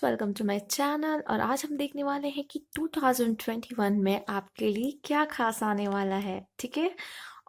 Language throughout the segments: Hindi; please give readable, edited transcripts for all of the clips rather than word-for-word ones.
Welcome to my channel. और आज हम देखने वाले हैं कि 2021 में आपके लिए क्या खास आने वाला है। ठीक है।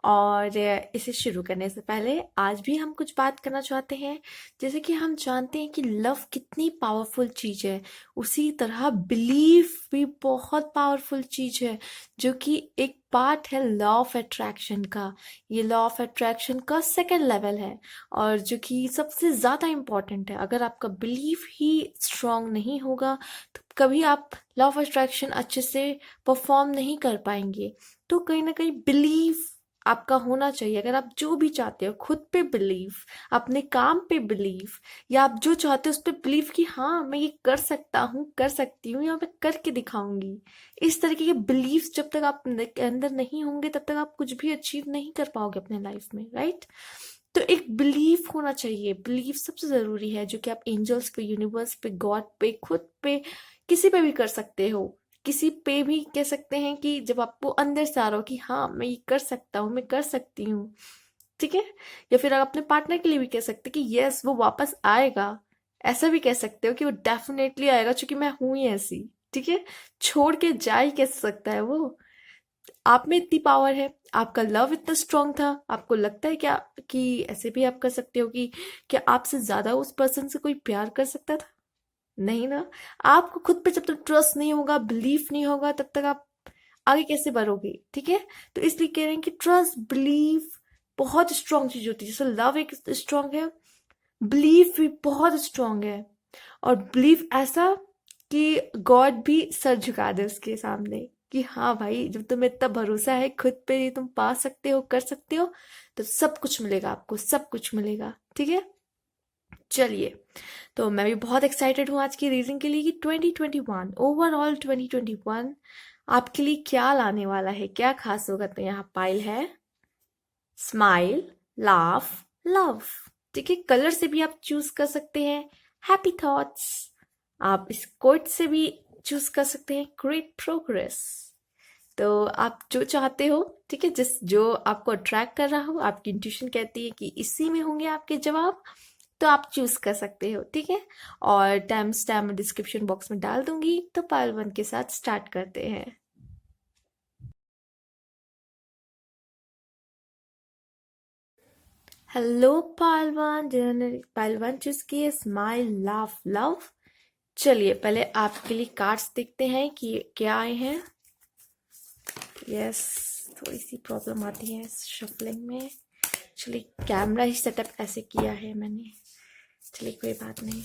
और इसे शुरू करने से पहले आज भी हम कुछ बात करना चाहते हैं। जैसे कि हम जानते हैं कि लव कितनी पावरफुल चीज़ है, उसी तरह बिलीफ भी बहुत पावरफुल चीज़ है, जो कि एक पार्ट है लॉ ऑफ अट्रैक्शन का। ये लॉ ऑफ अट्रैक्शन का सेकेंड लेवल है और जो कि सबसे ज़्यादा इम्पॉर्टेंट है। अगर आपका बिलीफ ही स्ट्रांग नहीं होगा तो कभी आप लॉ ऑफ अट्रैक्शन अच्छे से परफॉर्म नहीं कर पाएंगे। तो कहीं ना कहीं बिलीफ आपका होना चाहिए। अगर आप जो भी चाहते हो, खुद पे बिलीफ, अपने काम पे बिलीफ, या आप जो चाहते हो उस पर बिलीफ कि हाँ मैं ये कर सकता हूँ, कर सकती हूँ, या मैं करके दिखाऊंगी। इस तरीके के बिलीफ जब तक आप अंदर नहीं होंगे तब तक आप कुछ भी अचीव नहीं कर पाओगे अपने लाइफ में, राइट। तो एक बिलीफ होना चाहिए। बिलीफ सबसे जरूरी है, जो कि आप एंजल्स पे, यूनिवर्स पे, गॉड पे, खुद पे, किसी पे भी कर सकते हो। किसी पे भी कह सकते हैं कि जब आपको अंदर से आ रहा हो कि हाँ मैं ये कर सकता हूँ, मैं कर सकती हूँ। ठीक है। या फिर आप अपने पार्टनर के लिए भी कह सकते हैं कि यस वो वापस आएगा। ऐसा भी कह सकते हो कि वो डेफिनेटली आएगा, क्योंकि मैं हूं ही ऐसी। ठीक है। छोड़ के जा ही कैसे सकता है वो। आप में इतनी पावर है, आपका लव इतना स्ट्रांग था। आपको लगता है क्या कि ऐसे भी आप कर सकते हो कि क्या आपसे ज्यादा उस पर्सन से कोई प्यार कर सकता था? नहीं ना। आपको खुद पे जब तक ट्रस्ट नहीं होगा, बिलीफ नहीं होगा, तब तक आप आगे कैसे बढ़ोगे? ठीक है। तो इसलिए कह रहे हैं कि ट्रस्ट, बिलीफ बहुत स्ट्रांग चीज होती है। जैसे लव एक स्ट्रांग है, बिलीफ भी बहुत स्ट्रांग है। और बिलीफ ऐसा कि गॉड भी सर झुका दे उसके सामने कि हाँ भाई, जब तुम्हें इतना भरोसा है खुद पे, तुम पा सकते हो, कर सकते हो, तो सब कुछ मिलेगा आपको, सब कुछ मिलेगा। ठीक है। चलिए, तो मैं भी बहुत एक्साइटेड हूँ आज की रीडिंग के लिए कि 2021 ओवरऑल 2021 आपके लिए क्या लाने वाला है, क्या खास होगा। तो यहाँ पाइल है स्माइल, लाफ, लव। ठीक है। कलर से भी आप चूज कर सकते हैं हैप्पी थॉट्स। आप इस कोट से भी चूज कर सकते हैं ग्रेट प्रोग्रेस। तो आप जो चाहते हो, ठीक है, जिस जो आपको अट्रैक्ट कर रहा हो, आपकी इंट्यूशन कहती है कि इसी में होंगे आपके जवाब, तो आप चूज कर सकते हो। ठीक है। और टाइम स्टैम्प डिस्क्रिप्शन बॉक्स में डाल दूंगी। तो पायल 1 के साथ स्टार्ट करते हैं। हेलो पालवान, जिन्होंने पालवान चूज की है स्माइल, लाफ, लव। चलिए पहले आपके लिए कार्ड्स देखते हैं कि क्या आए हैं। यस, थोड़ी सी प्रॉब्लम आती है शफलिंग में। चलिए, कैमरा ही सेटअप ऐसे किया है मैंने। चलिए कोई बात नहीं।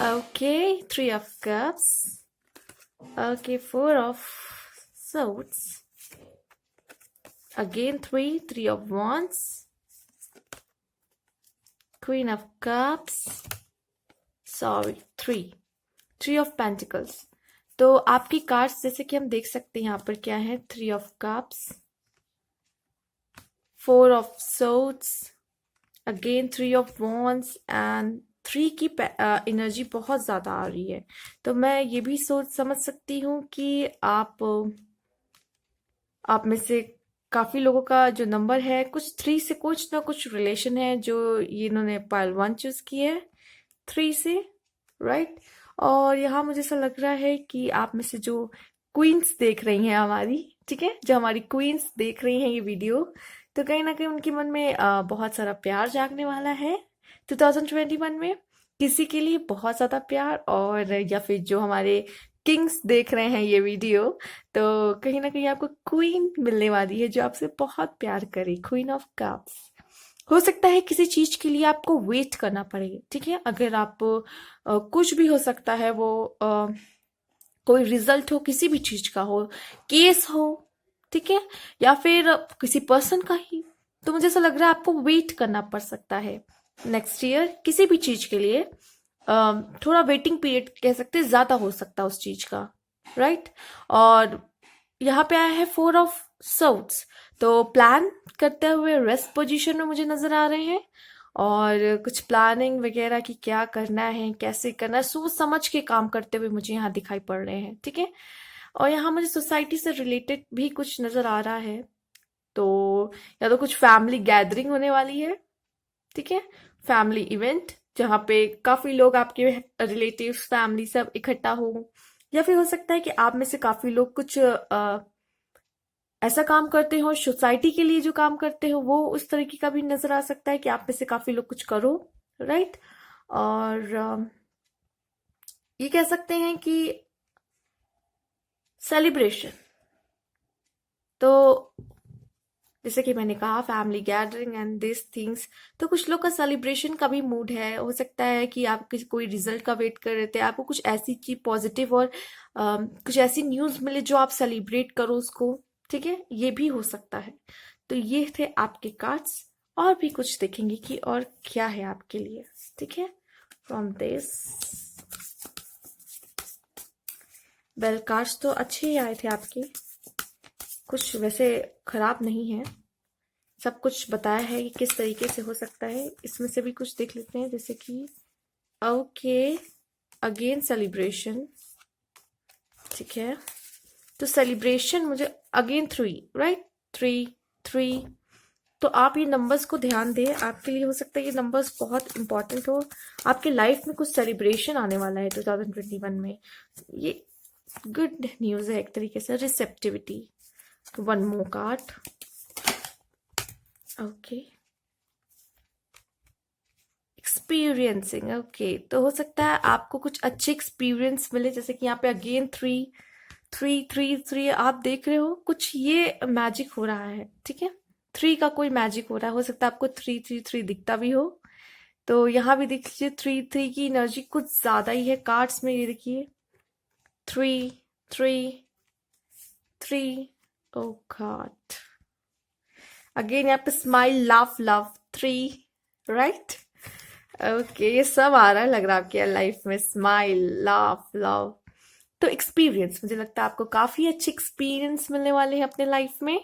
Okay, 3 of Cups. Okay, 4 of Swords. Again 3 of Wands. Queen of Cups. Sorry, 3 of Pentacles. तो आपकी कार्ड्स जैसे कि हम देख सकते हैं यहाँ पर क्या है, 3 of Cups, 4 of Swords, again 3 of Wands and 3 की एनर्जी बहुत ज्यादा आ रही है। तो मैं ये भी सोच समझ सकती हूँ कि आप में से काफी लोगों का जो नंबर है, कुछ 3 से कुछ ना कुछ रिलेशन है, जो ये इन्होंने पाइल 1 चूज की है 3 से, राइट। और यहाँ मुझे ऐसा लग रहा है कि आप में से जो क्वींस देख रही हैं हमारी, ठीक है, जो हमारी क्वींस देख रही हैं ये वीडियो, तो कहीं ना कहीं उनके मन में बहुत सारा प्यार जागने वाला है 2021 में। किसी के लिए बहुत ज्यादा प्यार, और या फिर जो हमारे किंग्स देख रहे हैं ये वीडियो, तो कहीं ना कहीं आपको क्वीन मिलने वाली है जो आपसे बहुत प्यार करे, क्वीन ऑफ कप्स। हो सकता है किसी चीज के लिए आपको वेट करना पड़े। ठीक है। अगर आप कुछ भी हो सकता है वो, कोई रिजल्ट हो, किसी भी चीज का हो, केस हो, ठीक है, या फिर किसी पर्सन का ही, तो मुझे ऐसा लग रहा है आपको वेट करना पड़ सकता है नेक्स्ट ईयर किसी भी चीज के लिए। थोड़ा वेटिंग पीरियड कह सकते हैं, ज्यादा हो सकता है उस चीज का, राइट। और यहाँ पे आया है 4 of Swords। तो प्लान करते हुए रेस्ट पोजीशन में मुझे नजर आ रहे हैं, और कुछ प्लानिंग वगैरह की क्या करना है, कैसे करना है, सोच समझ के काम करते हुए मुझे यहाँ दिखाई पड़ रहे हैं। ठीक है। और यहाँ मुझे सोसाइटी से रिलेटेड भी कुछ नजर आ रहा है। तो या तो कुछ फैमिली गैदरिंग होने वाली है, ठीक है, फैमिली इवेंट जहाँ पे काफी लोग आपके रिलेटिव्स फैमिली सब इकट्ठा हो, या फिर हो सकता है कि आप में से काफी लोग कुछ ऐसा काम करते हो सोसाइटी के लिए, जो काम करते हो वो उस तरीके का भी नजर आ सकता है कि आप में से काफी लोग कुछ करो, राइट। और ये कह सकते हैं कि सेलिब्रेशन, तो जैसे कि मैंने कहा family gathering and this things, तो कुछ लोग का सेलिब्रेशन का भी मूड है। हो सकता है कि आप कोई रिजल्ट का वेट कर रहे थे, आपको कुछ ऐसी चीज पॉजिटिव और कुछ ऐसी न्यूज मिले जो आप सेलिब्रेट करो उसको, ठीक है, ये भी हो सकता है। तो ये थे आपके कार्ड्स, और भी कुछ देखेंगे कि और क्या है आपके लिए, ठीक है, फ्रॉम दिस। वेल, कार्ड्स तो अच्छे ही आए थे आपके, कुछ वैसे खराब नहीं है, सब कुछ बताया है कि किस तरीके से हो सकता है। इसमें से भी कुछ देख लेते हैं, जैसे कि ओके, अगेन सेलिब्रेशन, ठीक है। तो सेलिब्रेशन मुझे अगेन 3, राइट, 3 3। तो आप ये नंबर्स को ध्यान दें, आपके लिए हो सकता है ये नंबर्स बहुत इंपॉर्टेंट हो। आपके लाइफ में कुछ सेलिब्रेशन आने वाला है 2021 में, ये गुड न्यूज है एक तरीके से। Receptivity, one more card, okay, experiencing, okay. तो हो सकता है आपको कुछ अच्छे एक्सपीरियंस मिले, जैसे कि यहाँ पे अगेन 3 3 3 3 आप देख रहे हो, कुछ ये मैजिक हो रहा है, ठीक है, 3 का कोई मैजिक हो रहा है। हो सकता है आपको 3 3 3 दिखता भी हो, तो यहाँ भी देख लीजिए 3 3 की एनर्जी कुछ ज्यादा ही है कार्ड्स में। ये देखिए 3 3 3, ओ गॉड, अगेन यहाँ पे smile, laugh love, 3, right, okay. ये सब आ रहा है लग रहा है आपके लाइफ में, स्माइल, लाफ, लव। तो एक्सपीरियंस, मुझे लगता है आपको काफी अच्छे एक्सपीरियंस मिलने वाले हैं अपने लाइफ में।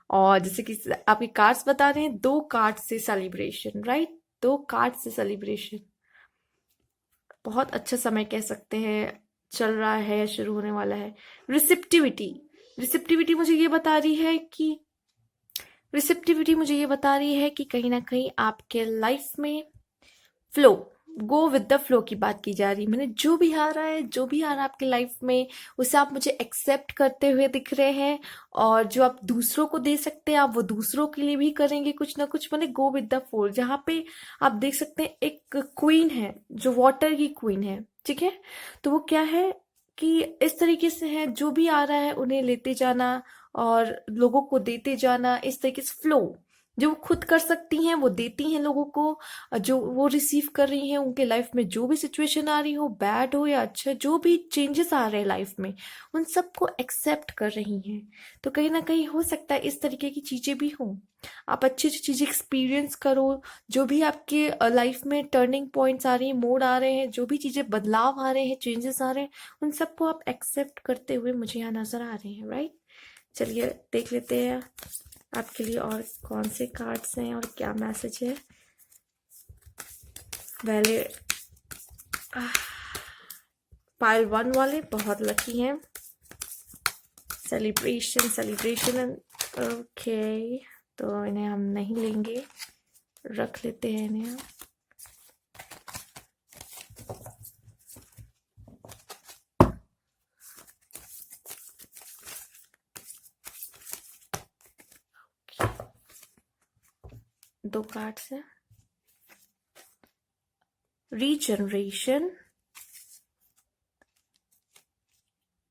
और जैसे कि आपके कार्ड्स बता रहे हैं, 2 कार्ड से सेलिब्रेशन, राइट, 2 कार्ड से सेलिब्रेशन, बहुत अच्छा समय कह सकते हैं चल रहा है या शुरू होने वाला है। रिसेप्टिविटी, रिसेप्टिविटी मुझे ये बता रही है कि रिसेप्टिविटी मुझे ये बता रही है कि कहीं ना कहीं आपके लाइफ में flow, go with the flow की बात की जा रही है। मैंने जो भी आ रहा है, जो भी आ रहा है आपकी लाइफ में, उसे आप मुझे एक्सेप्ट करते हुए दिख रहे हैं, और जो आप दूसरों को दे सकते हैं आप वो दूसरों के लिए भी करेंगे कुछ ना कुछ। मैंने गो विद द फ्लो, जहाँ पे आप देख सकते हैं एक क्वीन है जो वाटर की क्वीन है, ठीक है। तो वो क्या है कि इस तरीके से है, जो भी आ रहा है उन्हें लेते जाना और लोगों को देते जाना, इस तरीके से फ्लो, जो वो खुद कर सकती हैं वो देती हैं लोगों को, जो वो रिसीव कर रही हैं उनके लाइफ में जो भी सिचुएशन आ रही हो, बैड हो या अच्छा, जो भी चेंजेस आ रहे हैं लाइफ में, उन सबको एक्सेप्ट कर रही हैं। तो कहीं ना कहीं हो सकता है इस तरीके की चीजें भी हों, आप अच्छी अच्छी चीजें एक्सपीरियंस करो। जो भी आपके लाइफ में टर्निंग पॉइंट्स आ रही हैं, मोड़ आ रहे हैं, जो भी चीजें बदलाव आ रहे हैं, चेंजेस आ रहे हैं, उन सबको आप एक्सेप्ट करते हुए मुझे यहाँ नजर आ रहे हैं, राइट। चलिए देख लेते हैं आपके लिए और कौन से कार्ड्स हैं और क्या मैसेज है। पहले पाइल 1 वाले बहुत लकी हैं, सेलिब्रेशन सेलिब्रेशन, ओके। तो इन्हें हम नहीं लेंगे, रख लेते हैं इन्हें हम। दो कार्ड्स हैं, regeneration,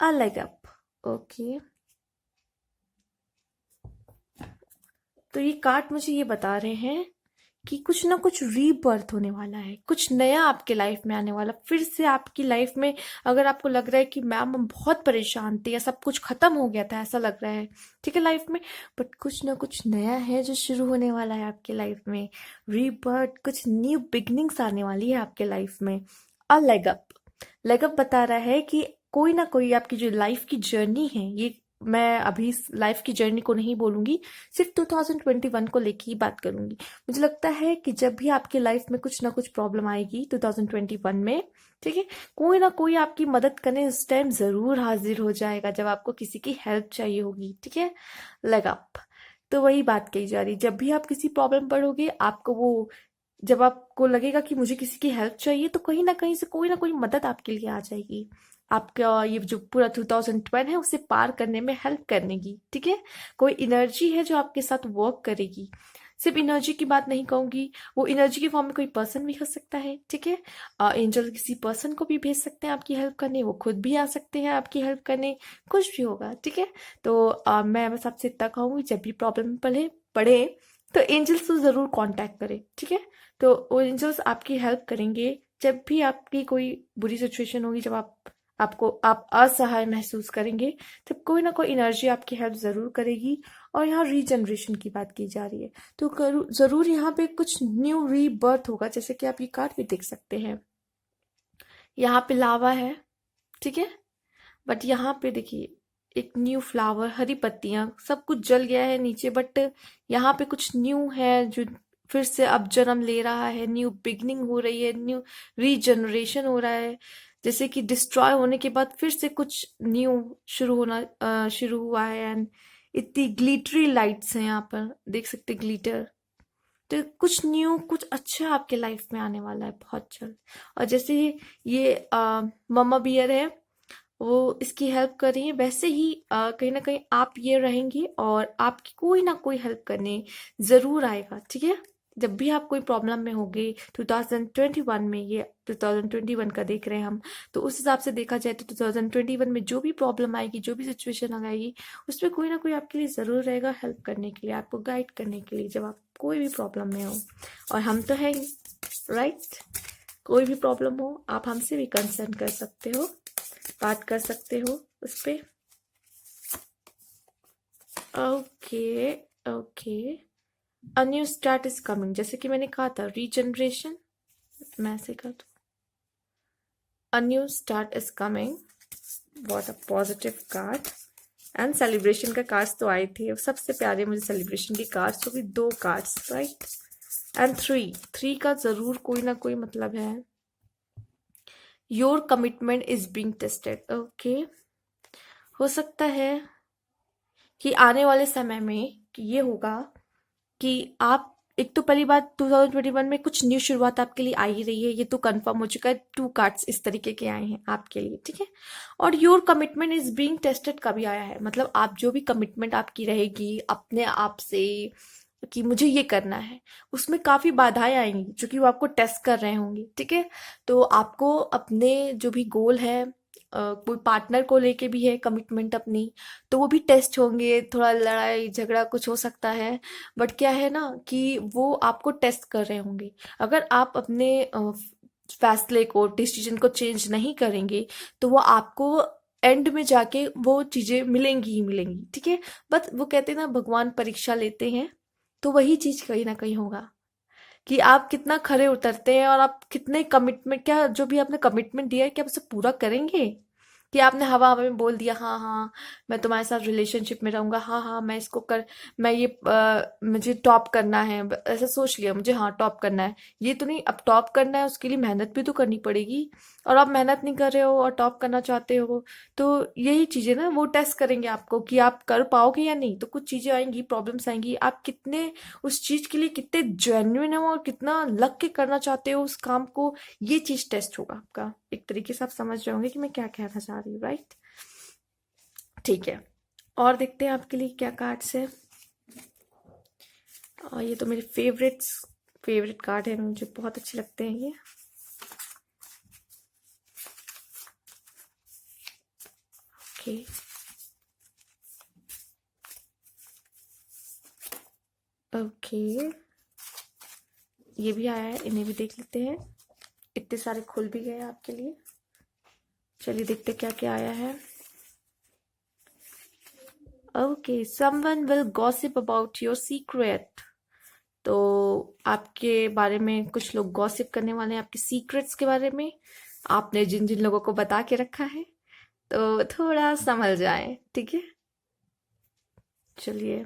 a leg up, okay. तो ये कार्ड मुझे ये बता रहे हैं कि कुछ ना कुछ रीबर्थ होने वाला है, कुछ नया आपके लाइफ में आने वाला, फिर से आपकी लाइफ में। अगर आपको लग रहा है कि मैम हम बहुत परेशान थे या सब कुछ खत्म हो गया था, ऐसा लग रहा है, ठीक है, लाइफ में, बट कुछ ना कुछ नया है जो शुरू होने वाला है आपके लाइफ में। रीबर्थ, कुछ न्यू बिगनिंग्स आने वाली है आपके लाइफ में। A leg up, leg up बता रहा है कि कोई ना कोई आपकी जो लाइफ की जर्नी है, ये मैं अभी लाइफ की जर्नी को नहीं बोलूंगी, सिर्फ 2021 को लेके ही बात करूंगी। मुझे लगता है कि जब भी आपकी लाइफ में कुछ ना कुछ प्रॉब्लम आएगी 2021 में, ठीक है, कोई ना कोई आपकी मदद करने उस टाइम जरूर हाजिर हो जाएगा जब आपको किसी की हेल्प चाहिए होगी, ठीक है। लगा। तो वही बात कही जा रही, जब भी आप किसी प्रॉब्लम पड़ोगे आपको वो, जब आपको लगेगा कि मुझे किसी की हेल्प चाहिए, तो कहीं ना कहीं से कोई ना कोई मदद आपके लिए आ जाएगी, आपका ये जो पूरा 2012 है उसे पार करने में हेल्प करने की, ठीक है। कोई एनर्जी है जो आपके साथ वर्क करेगी। सिर्फ एनर्जी की बात नहीं कहूंगी, वो एनर्जी के फॉर्म में कोई पर्सन भी हो सकता है, ठीक है। एंजल किसी पर्सन को भी भेज सकते हैं आपकी हेल्प करने, वो खुद भी आ सकते हैं आपकी हेल्प करने, कुछ भी होगा, ठीक है। तो मैं बस आपसे इतना कहूंगी, जब भी प्रॉब्लम पड़े पड़े तो एंजल्स को जरूर कांटेक्ट करें, ठीक है। तो वो एंजल्स आपकी हेल्प करेंगे जब भी आपकी कोई बुरी सिचुएशन होगी, जब आप असहाय महसूस करेंगे, तब कोई ना कोई एनर्जी आपकी हेल्प जरूर करेगी। और यहाँ रीजनरेशन की बात की जा रही है, तो जरूर यहाँ पे कुछ न्यू रीबर्थ होगा, जैसे कि आप ये कार्ड भी देख सकते हैं। यहाँ पे लावा है, ठीक है, बट यहाँ पे देखिए एक न्यू फ्लावर, हरी पत्तियां, सब कुछ जल गया है नीचे, बट यहाँ पे कुछ न्यू है जो फिर से अब जन्म ले रहा है, न्यू बिगनिंग हो रही है, न्यू रीजनरेशन हो रहा है। जैसे कि डिस्ट्रॉय होने के बाद फिर से कुछ न्यू शुरू हुआ है। एंड इतनी ग्लिटरी लाइट्स हैं यहाँ पर, देख सकते ग्लिटर। तो कुछ न्यू, कुछ अच्छा आपके लाइफ में आने वाला है बहुत जल्द। और जैसे ये मम्मा बियर है, वो इसकी हेल्प कर रही है, वैसे ही कहीं ना कहीं आप ये रहेंगी और आपकी कोई ना कोई हेल्प करने जरूर आएगा, ठीक है। जब भी आप कोई प्रॉब्लम में होगे 2021 में, ये 2021 का देख रहे हैं हम, तो उस हिसाब से देखा जाए तो 2021 में जो भी प्रॉब्लम आएगी, जो भी सिचुएशन आएगी, उसमें कोई ना कोई आपके लिए जरूर रहेगा हेल्प करने के लिए, आपको गाइड करने के लिए, जब आप कोई भी प्रॉब्लम में हो। और हम तो है ही, राइट। कोई भी प्रॉब्लम हो आप हमसे भी कंसर्न कर सकते हो, बात कर सकते हो उस पे। Okay, okay. A new start is coming, जैसे कि मैंने कहा था रीजनरेशन, मैं ऐसे कर दूं, a new start is coming, what a positive card. And celebration का कार्ड्स तो आए थे, सबसे प्यारे मुझे सेलिब्रेशन के कार्ड्स, तो भी दो कार्ड्स, राइट। एंड थ्री का जरूर कोई ना कोई मतलब है। Your commitment is being tested, okay. हो सकता है कि आने वाले समय में कि ये होगा कि आप, एक तो पहली बात 2021 में कुछ न्यू शुरुआत आपके लिए आ ही रही है, ये तो कंफर्म हो चुका है, टू कार्ड्स इस तरीके के आए हैं आपके लिए, ठीक है। और your commitment is being tested का भी आया है, मतलब आप जो भी कमिटमेंट आपकी रहेगी अपने आप से कि मुझे ये करना है, उसमें काफी बाधाएं आएंगी जो कि वो आपको टेस्ट कर रहे होंगे, ठीक है। तो आपको अपने जो भी गोल है, कोई पार्टनर को लेके भी है कमिटमेंट अपनी, तो वो भी टेस्ट होंगे, थोड़ा लड़ाई झगड़ा कुछ हो सकता है। बट क्या है ना कि वो आपको टेस्ट कर रहे होंगे। अगर आप अपने फैसले को, डिसीजन को चेंज नहीं करेंगे, तो वो आपको एंड में जाके वो चीजें मिलेंगी ही मिलेंगी, ठीक है। बट वो कहते हैं ना, भगवान परीक्षा लेते हैं, तो वही चीज कहीं ना कहीं होगा कि आप कितना खरे उतरते हैं और आप कितने कमिटमेंट, क्या जो भी आपने कमिटमेंट दिया है क्या आप उसे पूरा करेंगे। कि आपने हवा हवा में बोल दिया, हाँ हाँ मैं तुम्हारे साथ रिलेशनशिप में रहूंगा, हाँ हाँ मैं इसको कर, मैं ये मुझे टॉप करना है, ऐसा सोच लिया मुझे, हाँ टॉप करना है, ये तो नहीं। अब टॉप करना है उसके लिए मेहनत भी तो करनी पड़ेगी, और आप मेहनत नहीं कर रहे हो और टॉप करना चाहते हो, तो यही चीजें ना वो टेस्ट करेंगे आपको कि आप कर पाओगे या नहीं। तो कुछ चीजें आएंगी, प्रॉब्लम्स आएंगी, आप कितने उस चीज के लिए कितने जेन्युइन हो और कितना लग के करना चाहते हो उस काम को, ये चीज टेस्ट होगा आपका। एक तरीके से आप समझ रहे होंगे कि मैं क्या कहना चाह रही हूँ, राइट। ठीक है, और देखते हैं आपके लिए क्या कार्ड्स है। और ये तो मेरे फेवरेट कार्ड है, मुझे बहुत अच्छे लगते हैं ये। ओके, ओके, ये भी आया है, इन्हें भी देख लेते हैं। इतने सारे खुल भी गए आपके लिए, चलिए देखते क्या क्या आया है। Okay, someone will gossip about your secret, तो आपके बारे में कुछ लोग गॉसिप करने वाले हैं, आपके सीक्रेट्स के बारे में, आपने जिन जिन लोगों को बता के रखा है, तो थोड़ा संभल जाए, ठीक है। चलिए,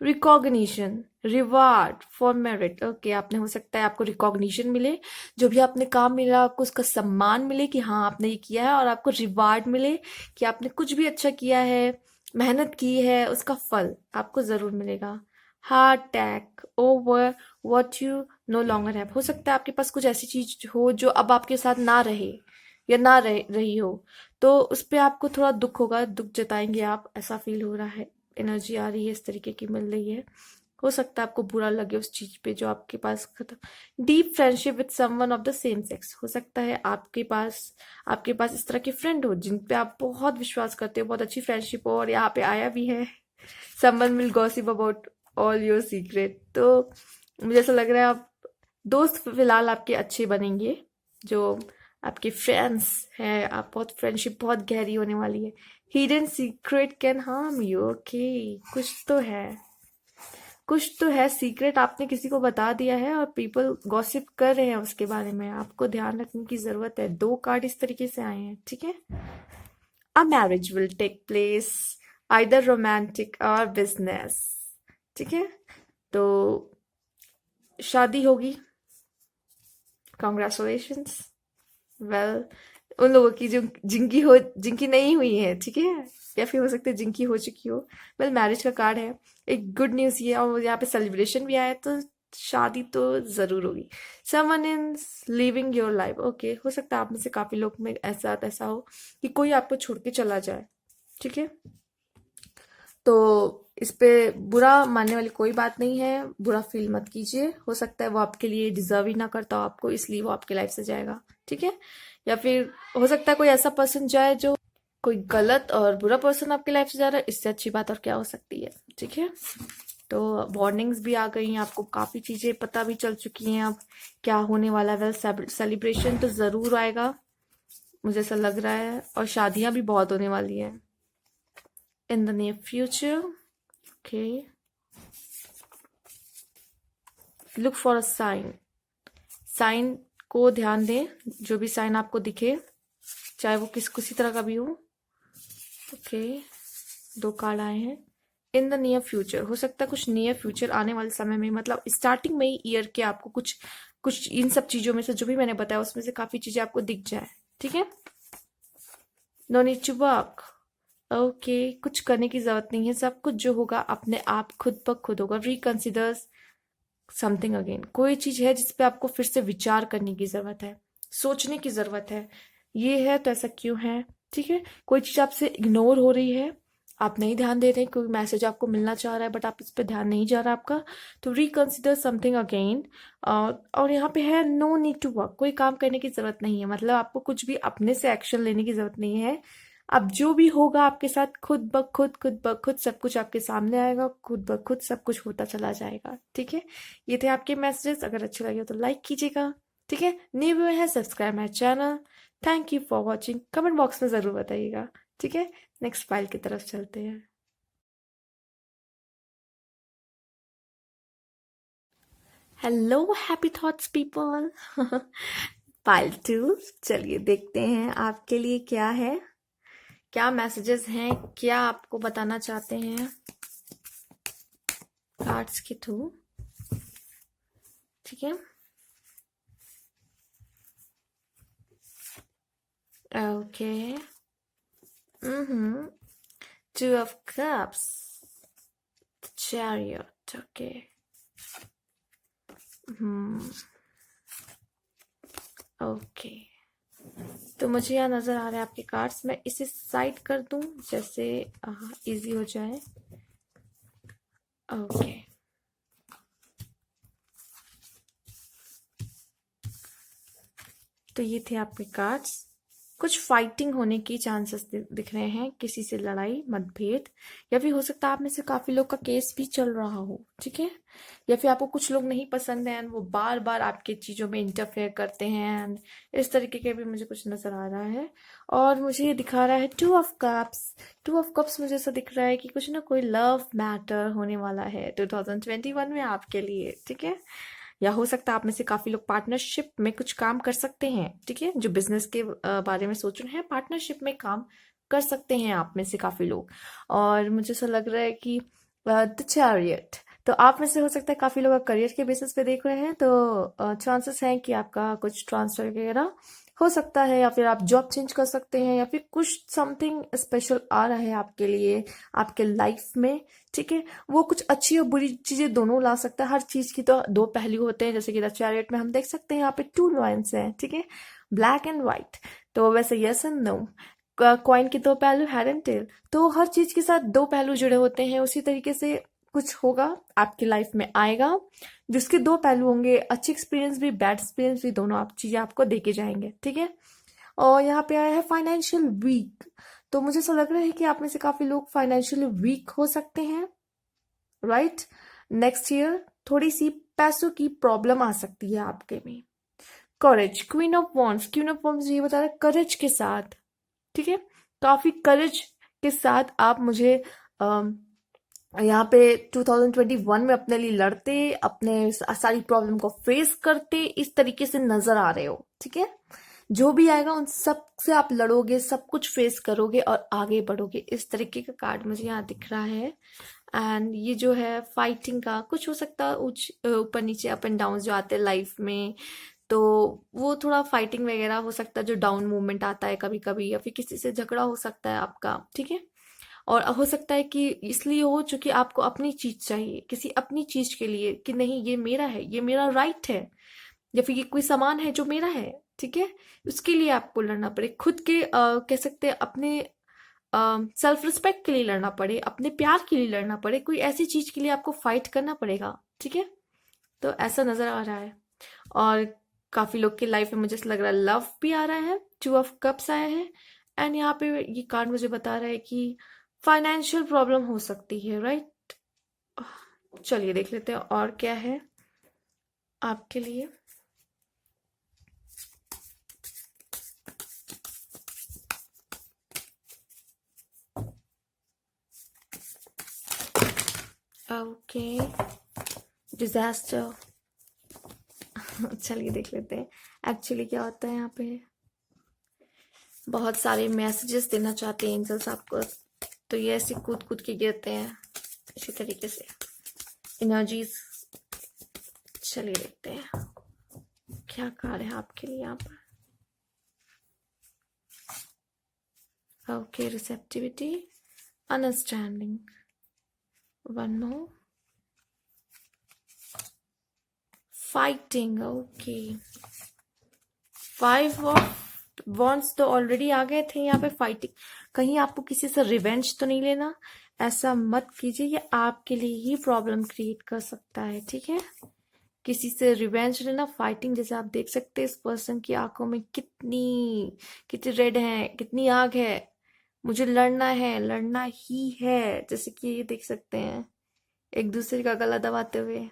recognition, reward for merit. Okay, आपने हो सकता है आपको रिकॉग्निशन मिले, जो भी आपने काम मिला आपको उसका सम्मान मिले कि हाँ आपने ये किया है, और आपको रिवार्ड मिले कि आपने कुछ भी अच्छा किया है, मेहनत की है, उसका फल आपको जरूर मिलेगा। Heart attack over what you know longer have. हो सकता है आपके पास कुछ ऐसी चीज हो जो अब आपके साथ ना रहे या ना रही हो, तो उस पे आपको थोड़ा दुख होगा, दुख जताएंगे आप, ऐसा फील हो रहा है, एनर्जी आ रही है इस तरीके की मिल रही है। हो सकता है आपको बुरा लगे उस चीज पे जो आपके पास खत्म। Deep friendship with someone of the same sex. हो सकता है आपके पास इस तरह के फ्रेंड हो जिन पे आप बहुत विश्वास करते हो, बहुत अच्छी फ्रेंडशिप हो, और यहाँ पे आया भी है someone will gossip about all your secret. तो मुझे ऐसा लग रहा है आप दोस्त फिलहाल आपके अच्छे बनेंगे, जो आपके फ्रेंड्स हैं, आप बहुत फ्रेंडशिप बहुत गहरी होने वाली है। Hidden secret can harm you. Okay, कुछ तो है सीक्रेट आपने किसी को बता दिया है और पीपल गॉसिप कर रहे हैं उसके बारे में, आपको ध्यान रखने की जरूरत है। 2 कार्ड इस तरीके से आए हैं, ठीक है। A marriage will take place, either romantic और बिजनेस, ठीक है। तो शादी होगी, कॉन्ग्रेचुलेशंस। वेल, उन लोगों की जो जिनकी नहीं हुई है, ठीक है, या फिर हो सकता है जिनकी हो चुकी हो। वेल, मैरिज का कार्ड है, एक गुड न्यूज़ ये है, और यहाँ पे सेलिब्रेशन भी आया है, तो शादी तो जरूर होगी। Someone is living your life. Okay, हो सकता है आप में से काफी लोग में ऐसा हो कि कोई आपको छोड़ के चला जाए, ठीक है। तो इस पे बुरा मानने वाली कोई बात नहीं है, बुरा फील मत कीजिए। हो सकता है वो आपके लिए डिजर्व ही ना करता हो आपको, इसलिए वो आपकी लाइफ से जाएगा, ठीक है। या फिर हो सकता है कोई ऐसा पर्सन जाए जो कोई गलत और बुरा पर्सन आपकी लाइफ से जा रहा है, इससे अच्छी बात और क्या हो सकती है, ठीक है। तो वार्निंग्स भी आ गई हैं, आपको काफी चीजें पता भी चल चुकी हैं अब क्या होने वाला है। वेल, सेलिब्रेशन तो जरूर आएगा, मुझे ऐसा लग रहा है, और शादियां भी बहुत होने वाली हैं in the near future. Okay, look for a sign. Sign को ध्यान दें, जो भी साइन आपको दिखे, चाहे वो किसी तरह का भी हो। ओके, 2 कार्ड आए हैं। इन द नियर फ्यूचर, हो सकता है कुछ नियर फ्यूचर आने वाले समय में, मतलब स्टार्टिंग में ही ईयर के आपको कुछ कुछ इन सब चीजों में से जो भी मैंने बताया उसमें से काफी चीजें आपको दिख जाए, ठीक है। No need to work. Okay, कुछ करने की जरूरत नहीं है, सब कुछ जो होगा अपने आप खुद ब खुद होगा। रिकंसिडर समथिंग अगेन, कोई चीज है जिसपे आपको फिर से विचार करने की जरूरत है, सोचने की जरूरत है, ये है तो ऐसा क्यों है, ठीक है। कोई चीज आपसे इग्नोर हो रही है, आप नहीं ध्यान दे रहे हैं, कोई मैसेज आपको मिलना चाह रहा है बट आप इस पर ध्यान नहीं जा रहा आपका, तो रिकंसिडर समथिंग अगेन। और यहाँ पे है नो नीड टू वर्क, कोई काम करने की जरूरत नहीं है, मतलब आपको कुछ भी अपने से एक्शन लेने की जरूरत नहीं है। अब जो भी होगा आपके साथ खुद ब खुद सब कुछ आपके सामने आएगा, खुद ब खुद सब कुछ होता चला जाएगा, ठीक है। ये थे आपके मैसेजेस, अगर अच्छे लगे तो लाइक कीजिएगा, ठीक है। न्यू है, subscribe my channel. Thank you for watching, comment box में जरूर बताइएगा, ठीक है। नेक्स्ट फाइल की तरफ चलते हैं। Hello happy thoughts people. File 2, चलिए देखते हैं आपके लिए क्या है, क्या मैसेजेस हैं, क्या आपको बताना चाहते हैं कार्ड्स के थ्रू, ठीक है। Okay, mm-hmm. 2 of Cups, the Chariot, okay. Okay, तो मुझे यहाँ नजर आ रहा है आपके कार्ड्स, मैं इसे साइड कर दूं जैसे इजी हो जाए। ओके, तो ये थे आपके कार्ड्स। कुछ फाइटिंग होने की चांसेस दिख रहे हैं, किसी से लड़ाई मतभेद, या फिर हो सकता है आप में से काफी लोग का केस भी चल रहा हो, ठीक है। या फिर आपको कुछ लोग नहीं पसंद हैं, वो बार बार आपके चीजों में इंटरफेयर करते हैं, इस तरीके के भी मुझे कुछ नजर आ रहा है। और मुझे ये दिखा रहा है 2 of Cups। 2 of Cups मुझे ऐसा दिख रहा है कि कुछ ना कोई लव मैटर होने वाला है 2021 में आपके लिए, ठीक है। या हो सकता है आप में से काफी लोग पार्टनरशिप में कुछ काम कर सकते हैं, ठीक है। जो बिजनेस के बारे में सोच रहे हैं, पार्टनरशिप में काम कर सकते हैं आप में से काफ़ी लोग। और मुझे ऐसा लग रहा है कि द चैरियट, तो आप में से हो सकता है काफ़ी लोग करियर के बेसिस पे देख रहे हैं, तो चांसेस हैं कि आपका कुछ ट्रांसफर वगैरह हो सकता है, या फिर आप जॉब चेंज कर सकते हैं, या फिर कुछ समथिंग स्पेशल आ रहा है आपके लिए आपके लाइफ में। ठीक है, वो कुछ अच्छी और बुरी चीजें दोनों ला सकता है। हर चीज की तो दो पहलू होते हैं, जैसे कि द चैरियट में हम देख सकते हैं यहाँ पे टू लॉयंस हैं, ठीक है, ब्लैक एंड व्हाइट। तो वैसे यस एंड नो, कॉइन के दो पहलू, हेड एंड टेल। तो हर चीज के साथ दो पहलू जुड़े होते हैं, उसी तरीके से कुछ होगा आपकी लाइफ में आएगा जिसके दो पहलू होंगे, अच्छे एक्सपीरियंस भी बैड एक्सपीरियंस भी, दोनों आप चीजें आपको देके जाएंगे। ठीक है, और यहाँ पे आया है फाइनेंशियल वीक। तो मुझे ऐसा लग रहा है कि आप में से काफी लोग फाइनेंशियली वीक हो सकते हैं, राइट। नेक्स्ट ईयर थोड़ी सी पैसों की प्रॉब्लम आ सकती है आपके में। Courage, queen of wands, queen of wands ये बता रहा है करेज के साथ, ठीक है, काफी करेज के साथ आप मुझे यहाँ पे 2021 में अपने लिए लड़ते, अपने सारी प्रॉब्लम को फेस करते, इस तरीके से नजर आ रहे हो। ठीक है, जो भी आएगा उन सब से आप लड़ोगे, सब कुछ फेस करोगे और आगे बढ़ोगे, इस तरीके का कार्ड मुझे यहाँ दिख रहा है। एंड ये जो है फाइटिंग का कुछ हो सकता है, ऊपर नीचे अप एंड डाउन जो आते हैं लाइफ में, तो वो थोड़ा फाइटिंग वगैरह हो सकता है, जो डाउन मूवमेंट आता है कभी कभी, या फिर किसी से झगड़ा हो सकता है आपका। ठीक है, और हो सकता है कि इसलिए हो चूंकि आपको अपनी चीज चाहिए, किसी अपनी चीज के लिए कि नहीं ये मेरा है, ये मेरा राइट है, या फिर ये कोई सामान है जो मेरा है। ठीक है, उसके लिए आपको लड़ना पड़े, खुद के कह सकते हैं अपने सेल्फ रिस्पेक्ट के लिए लड़ना पड़े, अपने प्यार के लिए लड़ना पड़े, कोई ऐसी चीज के लिए आपको फाइट करना पड़ेगा। ठीक है, तो ऐसा नजर आ रहा है। और काफी लोग की लाइफ में मुझे ऐसा लग रहा है लव भी आ रहा है, टू ऑफ कप्स आया है। एंड यहाँ पे ये कार्ड मुझे बता रहा है कि फाइनेंशियल प्रॉब्लम हो सकती है, राइट। चलिए देख लेते हैं और क्या है आपके लिए। Okay, disaster. चलिए देख लेते हैं एक्चुअली क्या होता है यहाँ पे। बहुत सारे मैसेजेस देना चाहते हैं एंजल्स आपको, तो ये ऐसे कूद कूद के गिरते हैं इसी तरीके से एनर्जीज। चलिए देखते हैं क्या कार्य है आपके लिए यहाँ पर। Okay, receptivity, understanding, one more, fighting. Okay, 5 of wands तो ऑलरेडी आ गए थे यहाँ पे। फाइटिंग, कहीं आपको किसी से रिवेंज तो नहीं लेना, ऐसा मत कीजिए, ये आपके लिए ही प्रॉब्लम क्रिएट कर सकता है। ठीक है, किसी से रिवेंज लेना, फाइटिंग, जैसे आप देख सकते हैं इस पर्सन की आंखों में कितनी कितनी रेड है, कितनी आग है, मुझे लड़ना है, लड़ना ही है। जैसे कि ये देख सकते हैं एक दूसरे का गला दबाते हुए।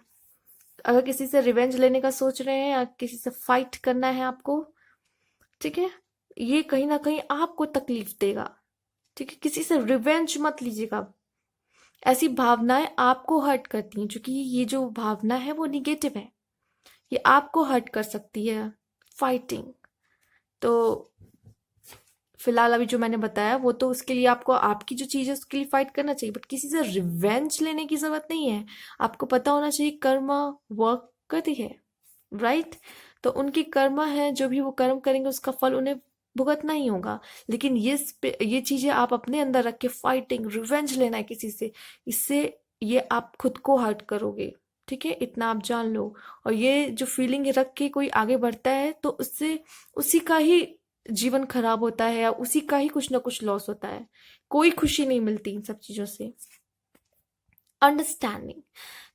अगर किसी से रिवेंज लेने का सोच रहे हैं या किसी से फाइट करना है आपको, ठीक है, ये कहीं ना कहीं आपको तकलीफ देगा। ठीक है, किसी से रिवेंज मत लीजिएगा, ऐसी भावनाएं आपको हर्ट करती हैं, क्योंकि ये जो भावना है वो निगेटिव है, ये आपको हर्ट कर सकती है। फाइटिंग तो फिलहाल अभी जो मैंने बताया वो तो उसके लिए आपको आपकी जो चीज है उसके लिए फाइट करना चाहिए, बट किसी से रिवेंज लेने की जरूरत नहीं है। आपको पता होना चाहिए कर्म वर्क करती है, राइट। तो उनकी कर्म है, जो भी वो कर्म करेंगे उसका फल उन्हें भुगतना ही होगा। लेकिन ये चीजें आप अपने अंदर रख के फाइटिंग रिवेंज लेना है किसी से, इससे ये आप खुद को हर्ट करोगे। ठीक है, इतना आप जान लो। और ये जो फीलिंग रख के कोई आगे बढ़ता है तो उससे उसी का ही जीवन खराब होता है, या उसी का ही कुछ ना कुछ लॉस होता है, कोई खुशी नहीं मिलती इन सब चीजों से। अंडरस्टैंडिंग,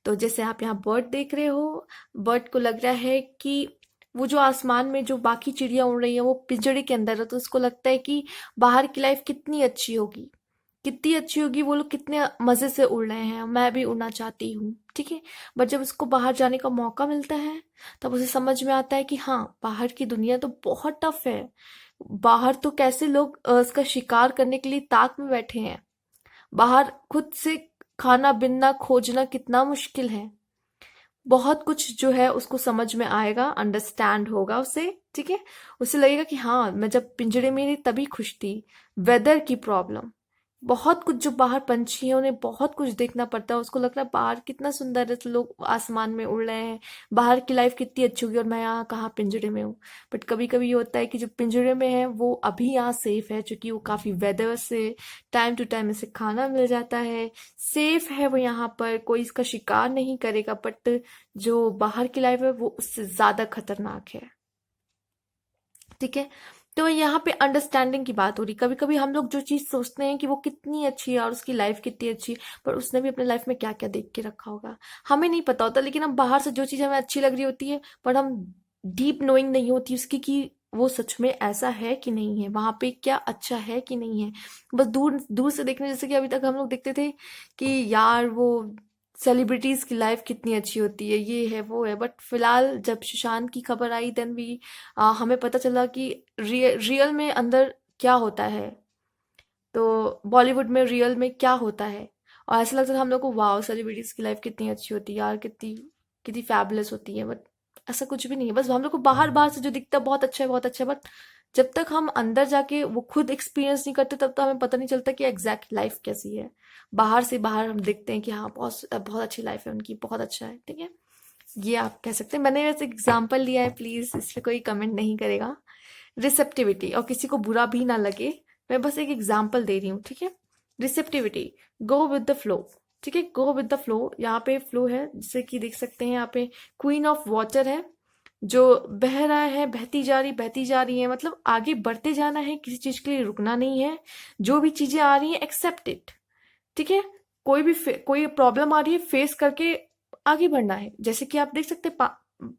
तो जैसे आप यहाँ बर्ड देख रहे हो, बर्ड को लग रहा है कि वो जो आसमान में जो बाकी चिड़िया उड़ रही है वो पिंजड़े के अंदर है, तो उसको लगता है कि बाहर की लाइफ कितनी अच्छी होगी, कितनी अच्छी होगी, वो लोग कितने मजे से उड़ रहे हैं, मैं भी उड़ना चाहती हूँ। ठीक है, बट जब उसको बाहर जाने का मौका मिलता है तब उसे समझ में आता है कि हाँ, बाहर की दुनिया तो बहुत टफ है, बाहर तो कैसे लोग उसका शिकार करने के लिए ताक में बैठे हैं, बाहर खुद से खाना बिनना खोजना कितना मुश्किल है। बहुत कुछ जो है उसको समझ में आएगा, अंडरस्टैंड होगा उसे, ठीक है। उसे लगेगा कि हाँ, मैं जब पिंजरे में थी तभी खुश थी। वेदर की प्रॉब्लम, बहुत कुछ जो बाहर पंछियों ने बहुत कुछ देखना पड़ता है, उसको लग रहा है बाहर कितना सुंदर है, तो लोग आसमान में उड़ रहे हैं, बाहर की लाइफ कितनी अच्छी होगी और मैं यहाँ कहाँ पिंजरे में हूँ। बट कभी कभी ये होता है कि जो पिंजरे में है वो अभी यहाँ सेफ है, क्योंकि वो काफी वेदर से टाइम टू टाइम इसे खाना मिल जाता है, सेफ है, वो यहाँ पर कोई इसका शिकार नहीं करेगा। बट जो बाहर की लाइफ है वो उससे ज्यादा खतरनाक है, ठीक है। तो यहाँ पे अंडरस्टैंडिंग की बात हो रही, कभी कभी हम लोग जो चीज सोचते हैं कि वो कितनी अच्छी है और उसकी लाइफ कितनी अच्छी है, पर उसने भी अपने लाइफ में क्या क्या देख के रखा होगा हमें नहीं पता होता। लेकिन हम बाहर से जो चीज हमें अच्छी लग रही होती है, पर हम डीप नोइंग नहीं होती उसकी कि वो सच में ऐसा है कि नहीं है, वहां पे क्या अच्छा है कि नहीं है। बस दूर दूर से देखने, जैसे कि अभी तक हम लोग देखते थे कि यार वो सेलिब्रिटीज की लाइफ कितनी अच्छी होती है, ये है वो है। बट फिलहाल जब सुशांत की खबर आई, देन भी हमें पता चला कि रियल में अंदर क्या होता है, तो बॉलीवुड में रियल में क्या होता है। और ऐसा लगता था हम लोग को, वाह सेलिब्रिटीज की लाइफ कितनी अच्छी होती है यार, कितनी कितनी फैबुलस होती है। बट ऐसा कुछ भी नहीं है, बस हम लोग को बाहर बाहर से जो दिखता है बहुत अच्छा है, बहुत अच्छा है। बट जब तक हम अंदर जाके वो खुद एक्सपीरियंस नहीं करते, तब तक हमें पता नहीं चलता कि एग्जैक्ट लाइफ कैसी है। बाहर से बाहर हम देखते हैं कि हाँ बहुत बहुत अच्छी लाइफ है उनकी, बहुत अच्छा है, ठीक है। ये आप कह सकते हैं। मैंने वैसे एग्जाम्पल लिया है, प्लीज इस पे कोई कमेंट नहीं करेगा। रिसेप्टिविटी, और किसी को बुरा भी ना लगे, मैं बस एक एग्जाम्पल दे रही हूँ, ठीक है। Receptivity, go with the flow, ठीक है। गो विद द फ्लो, यहाँ पे फ्लो है, जैसे कि देख सकते हैं यहाँ पे क्वीन ऑफ वाटर है, जो बह रहा है, बहती जा रही है, मतलब आगे बढ़ते जाना है, किसी चीज के लिए रुकना नहीं है। जो भी चीजें आ रही हैं एक्सेप्ट इट, ठीक है। कोई प्रॉब्लम आ रही है, फेस करके आगे बढ़ना है। जैसे कि आप देख सकते हैं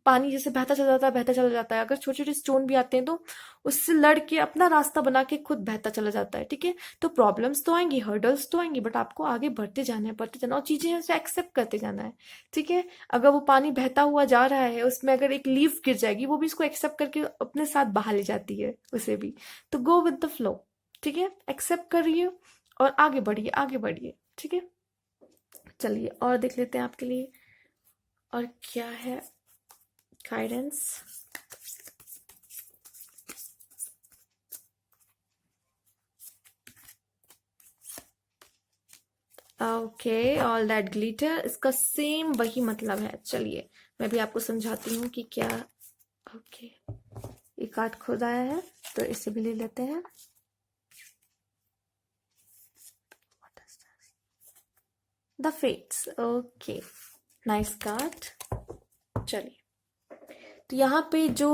पानी जैसे बहता चला जाता है, बहता चला जाता है। अगर छोटे छोटे स्टोन भी आते हैं तो उससे लड़ के अपना रास्ता बना के खुद बहता चला जाता है, ठीक है। तो प्रॉब्लम्स तो आएंगी, हर्डल्स तो आएंगी, बट आपको आगे बढ़ते जाना है, बढ़ते जाना, और चीजें उसे एक्सेप्ट करते जाना है, ठीक है। अगर वो पानी बहता हुआ जा रहा है, उसमें अगर एक लीफ गिर जाएगी, वो भी इसको एक्सेप्ट करके अपने साथ बहा ले जाती है उसे भी। तो गो विद द फ्लो, ठीक है, एक्सेप्ट करिए और आगे बढ़िए, आगे बढ़िए, ठीक है। चलिए और देख लेते हैं आपके लिए और क्या है guidance. Okay, all that glitter, इसका सेम वही मतलब है। चलिए मैं भी आपको समझाती हूँ कि क्या। ओके, ये कार्ड खुद आया है तो इसे भी ले लेते हैं। The fates, okay, nice card. चलिए, तो यहाँ पे जो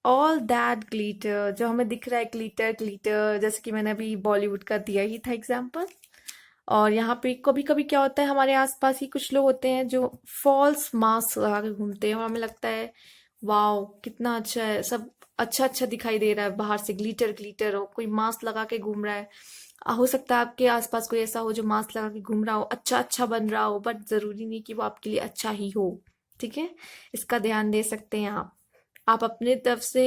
ऑल दैट ग्लिटर जो हमें दिख रहा है, ग्लिटर ग्लिटर, जैसे कि मैंने अभी बॉलीवुड का दिया ही था एग्जाम्पल। और यहाँ पे कभी कभी क्या होता है, हमारे आसपास ही कुछ लोग होते हैं जो फॉल्स मास्क लगा के घूमते हैं, और हमें लगता है वाओ कितना अच्छा है, सब अच्छा अच्छा दिखाई दे रहा है, बाहर से ग्लिटर ग्लिटर हो, कोई मास्क लगा के घूम रहा है। हो सकता है आपके आसपास कोई ऐसा हो जो मास्क लगा के घूम रहा हो, अच्छा अच्छा बन रहा हो, बट जरूरी नहीं कि वो आपके लिए अच्छा ही हो, ठीक है। इसका ध्यान दे सकते हैं आप अपने तरफ से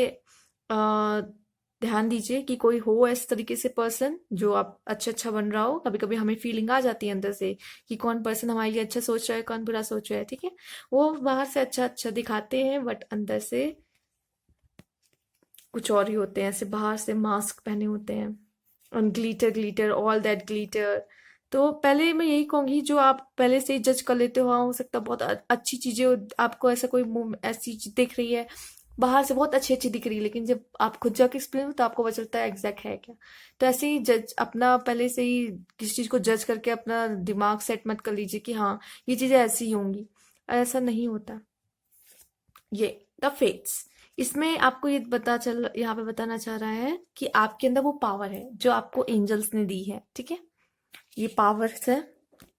ध्यान दीजिए कि कोई हो इस तरीके से पर्सन जो आप अच्छा अच्छा बन रहा हो। कभी कभी हमें फीलिंग आ जाती है अंदर से कि कौन पर्सन हमारे लिए अच्छा सोच रहा है, कौन बुरा सोच रहा है, ठीक है। वो बाहर से अच्छा अच्छा दिखाते हैं, बट अंदर से कुछ और ही होते हैं, ऐसे बाहर से मास्क पहने होते हैं। और glitter glitter, all that glitter, तो पहले मैं यही कहूंगी, जो आप पहले से ही जज कर लेते हो सकता है बहुत अच्छी चीजें आपको ऐसा कोई ऐसी चीज दिख रही है, बाहर से बहुत अच्छी अच्छी दिख रही है, लेकिन जब आप खुद जाके एक्सपीरियंस तो आपको पता चलता है एग्जैक्ट है क्या। तो ऐसे ही जज अपना पहले से ही किसी चीज को जज करके अपना दिमाग सेट मत कर लीजिए कि हाँ ये चीजें ऐसी ही होंगी, ऐसा नहीं होता। ये द फेट्स, इसमें आपको ये बता चल यहाँ पे बताना चाह रहा है कि आपके अंदर वो पावर है जो आपको एंजल्स ने दी है, ठीक है। ये पावर्स है,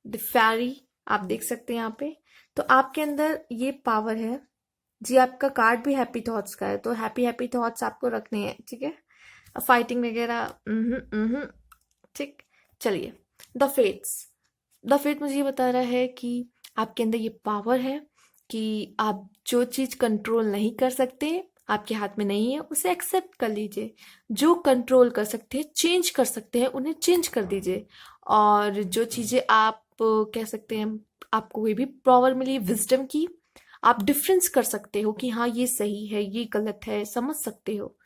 द फेरी, आप देख सकते हैं यहाँ पे। तो आपके अंदर ये पावर है जी। आपका कार्ड भी हैप्पी थॉट्स का है, तो हैप्पी हैप्पी थॉट्स आपको रखने हैं, ठीक है। फाइटिंग वगैरह ठीक। चलिए, द फेट्स, द फेट मुझे ये बता रहा है कि आपके अंदर ये पावर है कि आप जो चीज कंट्रोल नहीं कर सकते, आपके हाथ में नहीं है, उसे एक्सेप्ट कर लीजिए। जो कंट्रोल कर सकते हैं, चेंज कर सकते हैं, उन्हें चेंज कर दीजिए। और जो चीजें आप कह सकते हैं, आपको कोई भी पावर मिली विजडम की, आप डिफरेंस कर सकते हो कि हाँ ये सही है ये गलत है, समझ सकते हो।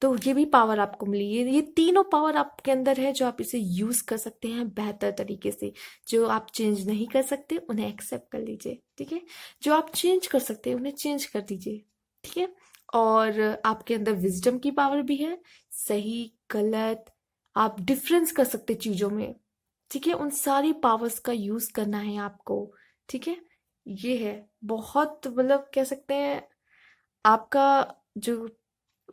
तो ये भी पावर आपको मिली। ये तीनों पावर आपके अंदर है जो आप इसे यूज कर सकते हैं बेहतर तरीके से। जो आप चेंज नहीं कर सकते उन्हें एक्सेप्ट कर लीजिए, ठीक है। जो आप चेंज कर सकते हैं उन्हें चेंज कर दीजिए, ठीक है। और आपके अंदर विजडम की पावर भी है। सही गलत आप डिफरेंस कर सकते चीजों में, ठीक है। उन सारी पावर्स का यूज करना है आपको, ठीक है। ये है बहुत, मतलब कह सकते हैं आपका जो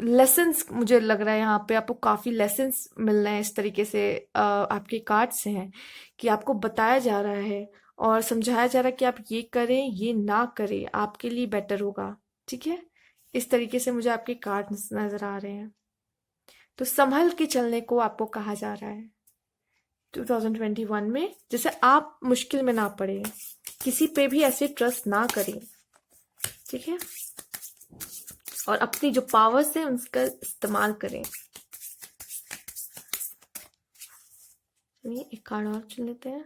लेसन्स, मुझे लग रहा है यहाँ पे आपको काफी लेसन्स मिल रहे हैं इस तरीके से। आपके कार्ड से हैं कि आपको बताया जा रहा है और समझाया जा रहा है कि आप ये करें ये ना करें, आपके लिए बेटर होगा, ठीक है। इस तरीके से मुझे आपके कार्ड नजर आ रहे हैं। तो संभल के चलने को आपको कहा जा रहा है 2021 में। जैसे आप मुश्किल में ना पड़े, किसी पे भी ऐसे ट्रस्ट ना करें, ठीक है। और अपनी जो पावर्स है उसका इस्तेमाल करें। चलिए एक कार्ड और चुन लेते हैं।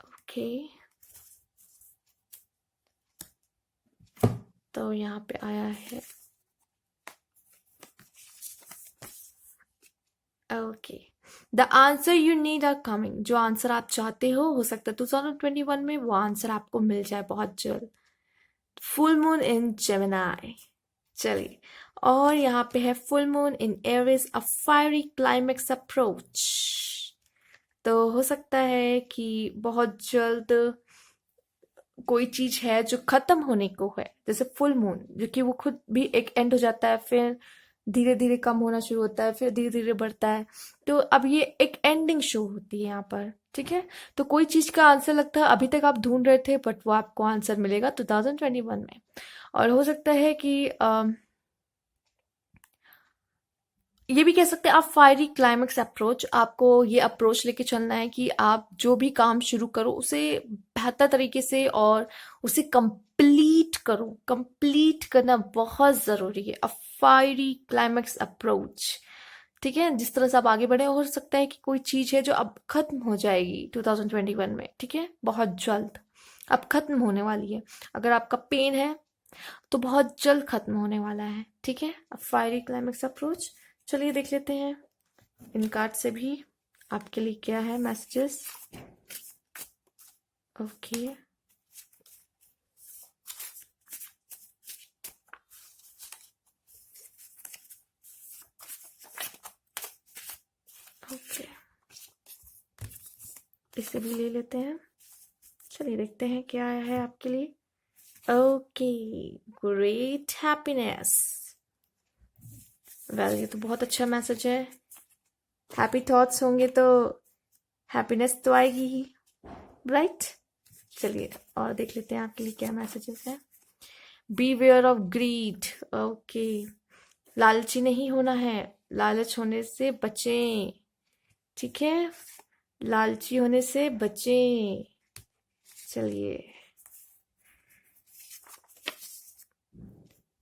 ओके, तो यहाँ पे आया है okay, the answer you need are coming. जो आंसर आप चाहते हो सकता है 2021 में वो आंसर आपको मिल जाए बहुत जल्द। फुल मून इन जेमिनी, चलिए। और यहाँ पे है full moon in Aries, a fiery climax approach. तो हो सकता है कि बहुत जल्द कोई चीज है जो खत्म होने को है, जैसे फुल मून जो कि वो खुद भी एक एंड हो जाता है, फिर धीरे धीरे कम होना शुरू होता है, फिर धीरे धीरे बढ़ता है। तो अब ये एक एंडिंग शो होती है यहाँ पर, ठीक है। तो कोई चीज का आंसर लगता है अभी तक आप ढूंढ रहे थे, बट वो आपको आंसर मिलेगा 2021 में। और हो सकता है कि ये भी कह सकते हैं आप फायरी क्लाइमेक्स अप्रोच, आपको ये अप्रोच लेके चलना है कि आप जो भी काम शुरू करो उसे बेहतर तरीके से और उसे कंप्लीट करो। कंप्लीट करना बहुत जरूरी है। अ फायरी क्लाइमेक्स अप्रोच, ठीक है। जिस तरह से आप आगे बढ़े, हो सकता है कि कोई चीज है जो अब खत्म हो जाएगी 2021 में, ठीक है, बहुत जल्द अब खत्म होने वाली है। अगर आपका पेन है तो बहुत जल्द खत्म होने वाला है, ठीक है। अब फायरी क्लाइमेक्स अप्रोच, चलिए देख लेते हैं इन कार्ड से भी आपके लिए क्या है मैसेजेस। ओके, ओके, इसे भी ले लेते हैं। चलिए देखते हैं क्या आया है आपके लिए। Okay, great happiness. वेल, ये तो बहुत अच्छा मैसेज है। हैप्पी थॉट्स होंगे तो हैप्पीनेस तो आएगी ही, राइट। चलिए और देख लेते हैं आपके लिए क्या मैसेजेस हैं। Beware of greed, okay, लालची नहीं होना है, लालच होने से बचें, ठीक है। लालची होने से बचें। चलिए,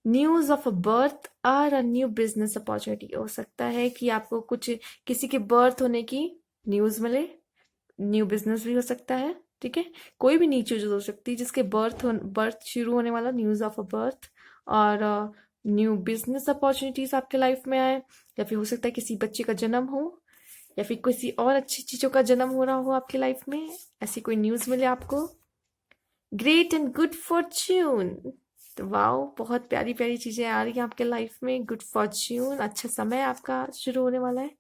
न्यूज ऑफ अ बर्थ और अ न्यू बिजनेस अपॉर्चुनिटी, हो सकता है कि आपको कुछ किसी के बर्थ होने की न्यूज मिले। न्यू बिजनेस भी हो सकता है, ठीक है। कोई भी न्यू चीज हो सकती है जिसके बर्थ शुरू होने वाला, न्यूज ऑफ अ बर्थ। और न्यू बिजनेस अपॉर्चुनिटीज आपके लाइफ में आए, या फिर हो सकता है किसी बच्चे का जन्म हो, या फिर किसी और अच्छी चीजों का जन्म हो रहा हो आपकी लाइफ में, ऐसी कोई न्यूज मिले आपको। ग्रेट एंड गुड फॉर्च्यून, तो वाओ, बहुत प्यारी प्यारी चीजें आ रही हैं आपके लाइफ में। गुड फॉर्च्यून, अच्छा समय आपका शुरू होने वाला है।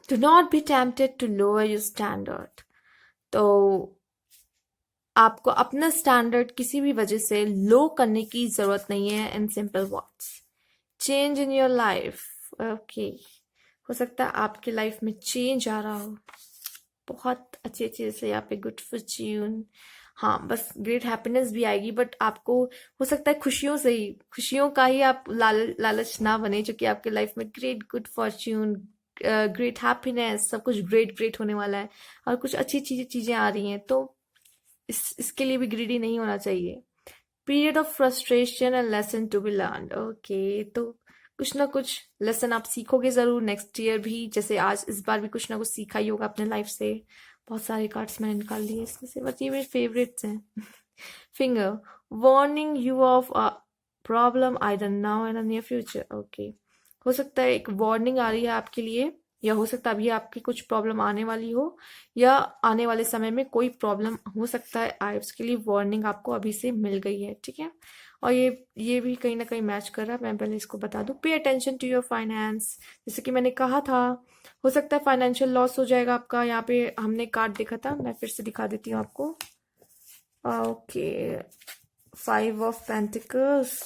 Do not be tempted to lower your standard, तो आपको अपना स्टैंडर्ड किसी भी वजह से लो करने की जरूरत नहीं है। In simple words, change in your life, okay. हो सकता है आपके लाइफ में चेंज आ रहा हो, बहुत अच्छी अच्छी से यहाँ पे गुड फॉर्च्यून। हाँ, बस ग्रेट हैप्पीनेस भी आएगी, बट आपको हो सकता है खुशियों से ही, खुशियों का ही आप लालच ना बने, जो कि आपके लाइफ में great good Fortune, great happiness, सब कुछ ग्रेट ग्रेट होने वाला है। और कुछ अच्छी चीजें चीजें आ रही हैं, तो इसके लिए भी ग्रीडी नहीं होना चाहिए। Period of frustration and lesson to be learn, okay. तो कुछ ना कुछ लेसन आप सीखोगे जरूर नेक्स्ट ईयर भी, जैसे आज इस बार भी कुछ ना कुछ सीखा ही होगा अपने लाइफ से। बहुत सारे कार्ड्स मैंने निकाल लिए इसमें से, बट ये मेरे फेवरेट्स हैं। Finger, warning you of a problem either now and near future. Okay, हो सकता है एक वार्निंग आ रही है आपके लिए, या हो सकता है अभी आपकी कुछ प्रॉब्लम आने वाली हो, या आने वाले समय में कोई प्रॉब्लम हो सकता है आए, उसके लिए वार्निंग आपको अभी से मिल गई है, ठीक है। और ये भी कहीं ना कहीं मैच कर रहा है। मैं पहले इसको बता दूं, पे अटेंशन टू योर फाइनेंस, जैसे कि मैंने कहा था, हो सकता है फाइनेंशियल लॉस हो जाएगा आपका। यहाँ पे हमने कार्ड देखा था, मैं फिर से दिखा देती हूँ आपको। Okay, 5 of pentacles,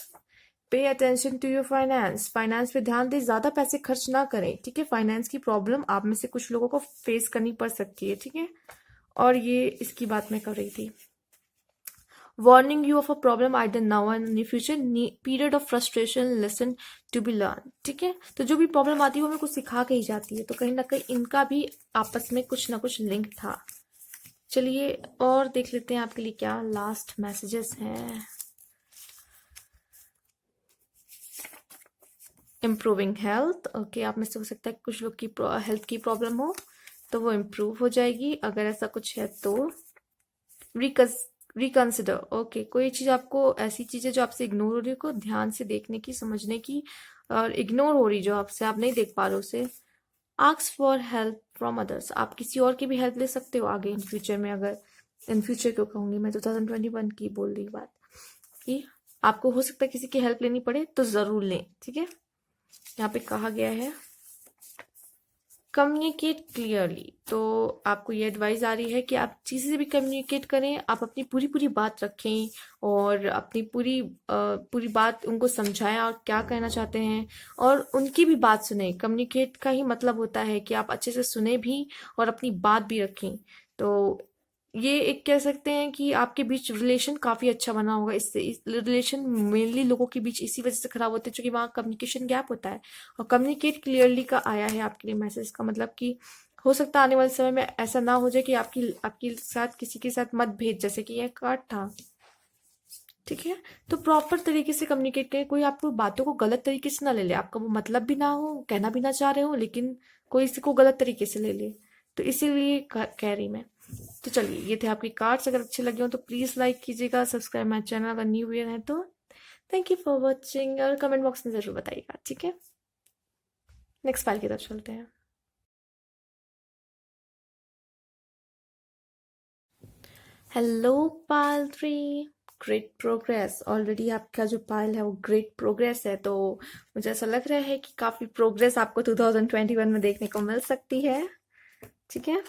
pay attention to your finance, finance पे ध्यान दें, ज्यादा पैसे खर्च ना करें, ठीक है। फाइनेंस की प्रॉब्लम आप में से कुछ लोगों को फेस करनी पड़ सकती है, ठीक है। और ये इसकी बात मैं कर रही थी। Warning you of a problem either now and in future, period of frustration lesson to be learn, ठीक है। तो जो भी प्रॉब्लम आती है वो हमें कुछ सिखा के ही जाती है, तो कहीं ना कहीं इनका भी आपस में कुछ ना कुछ लिंक था। चलिए और देख लेते हैं आपके लिए क्या लास्ट मैसेजेस हैं। इम्प्रूविंग हेल्थ, ओके, आप में से हो सकता है कुछ लोग की हेल्थ की प्रॉब्लम हो, तो वो इम्प्रूव हो जाएगी। अगर ऐसा कुछ है तो रिकंसिडर, ओके, कोई चीज आपको, ऐसी चीजें जो आपसे इग्नोर हो रही है को ध्यान से देखने की, समझने की, और इग्नोर हो रही जो आपसे, आप नहीं देख पा रहे उसे। Ask for help from others, आप किसी और की भी हेल्प ले सकते हो आगे इन फ्यूचर में। अगर इन फ्यूचर क्यों कहूंगी मैं, 2021 की बोल रही बात, कि आपको हो सकता है किसी की हेल्प लेनी पड़े तो जरूर लें, ठीक है। यहाँ पे कहा गया है कम्युनिकेट क्लियरली, तो आपको ये एडवाइस आ रही है कि आप चीज़ें भी कम्युनिकेट करें, आप अपनी पूरी पूरी बात रखें, और अपनी पूरी बात उनको समझाएं और क्या कहना चाहते हैं, और उनकी भी बात सुने। कम्युनिकेट का ही मतलब होता है कि आप अच्छे से सुने भी और अपनी बात भी रखें। तो ये एक कह सकते हैं कि आपके बीच रिलेशन काफी अच्छा बना होगा। इससे इस रिलेशन मेनली लोगों के बीच इसी वजह से खराब होते हैं क्योंकि वहाँ कम्युनिकेशन गैप होता है। और कम्युनिकेट क्लियरली का आया है आपके लिए मैसेज का मतलब कि हो सकता है आने वाले समय में ऐसा ना हो जाए कि आपकी आपके साथ किसी के साथ मतभेद, जैसे कि यह कार्ड था, ठीक है। तो प्रॉपर तरीके से कम्युनिकेट करें, कोई आपको बातों को गलत तरीके से ना ले ले, आपका वो मतलब भी ना हो, कहना भी ना चाह रहे हो, लेकिन कोई इसको गलत तरीके से ले ले, तो इसीलिए कह रही मैं। तो चलिए, ये थे आपके कार्ड्स। अगर अच्छे लगे हो तो प्लीज लाइक कीजिएगा, सब्सक्राइब माई चैनल अगर न्यू ईयर है तो। थैंक यू फॉर वॉचिंग, और कमेंट बॉक्स में जरूर बताइएगा, ठीक है। नेक्स्ट फाइल की तरफ चलते हैं। हेलो पाल 3, ग्रेट प्रोग्रेस। ऑलरेडी आपका जो पाइल है वो ग्रेट प्रोग्रेस है, तो मुझे ऐसा लग रहा है कि काफी प्रोग्रेस आपको 2021 में देखने को मिल सकती है, ठीक है।